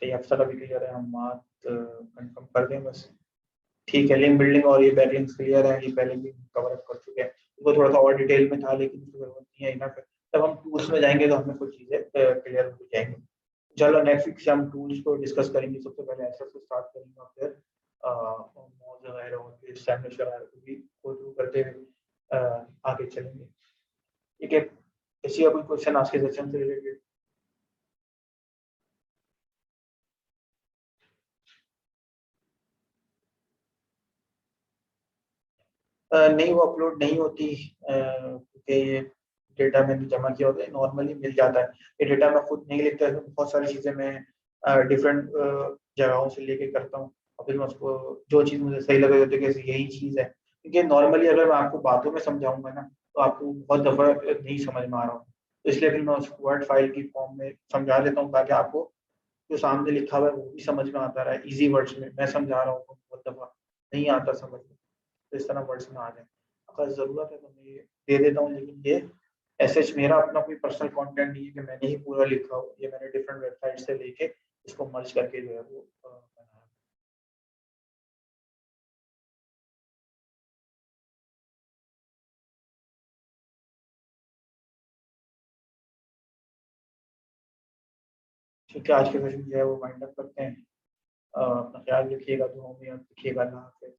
सही। अफसा का भी क्लियर है, हमाद कंफर्म कर दें बस। ठीक है। लिंक बिल्डिंग और ये बैकलिंक्स क्लियर है, ये पहले भी कवर अप कर चुके हैं। वो थोड़ा सा और डिटेल में था लेकिन उसकी जरूरत नहीं है इनफ है। जब हम टूल्स में जाएंगे तो हमें कुछ चीज़ें क्लियर हो जाएंगी। चलो नेक्स्ट वीक से हम टूल्स को डिस्कस करेंगे। सबसे पहले एसएस से स्टार्ट करेंगे और फिर मौज वगैरह और फिर सैंडविच वगैरह को भी गो थ्रू करते हुए आगे चलेंगे। ठीक है, किसी का कोई क्वेश्चन आज के सेशन से रिलेटेड? नहीं, वो अपलोड नहीं होती क्योंकि ये डेटा मैंने जमा किया होता है, नॉर्मली मिल जाता है। ये डेटा मैं खुद नहीं लिखता, इसमें बहुत सारी चीज़ें मैं डिफरेंट जगहों से लेके करता हूँ और फिर मैं उसको जो चीज़ मुझे सही लगे होती है कि यही चीज़ है, क्योंकि नॉर्मली अगर मैं आपको बातों में समझाऊंगा ना तो आपको बहुत दफ़ा नहीं समझ में आ रहा हो, तो इसलिए फिर मैं उसको वर्ड फाइल की फॉर्म में समझा देता हूँ ताकि आपको जो सामने लिखा हुआ है वो भी समझ में आता रहा है इजी वर्ड्स में। मैं समझा रहा हूँ तो बहुत दफ़ा नहीं आता समझ में, तो इस तरह वर्ड्स में आ जाए। अगर ज़रूरत है तो मैं ये दे देता हूँ, लेकिन ये एज़ मेरा अपना कोई पर्सनल कंटेंट नहीं है कि मैंने ही पूरा लिखा हो, ये मैंने डिफरेंट वेबसाइट से लेके इसको मर्ज करके जो है वो बनाया। ठीक है, आज के सेशन जो है वो वाइंड अप करते हैं। अपना ख्याल रखिएगा, दुआओं में याद रखिएगा। अल्लाह हाफ़िज़।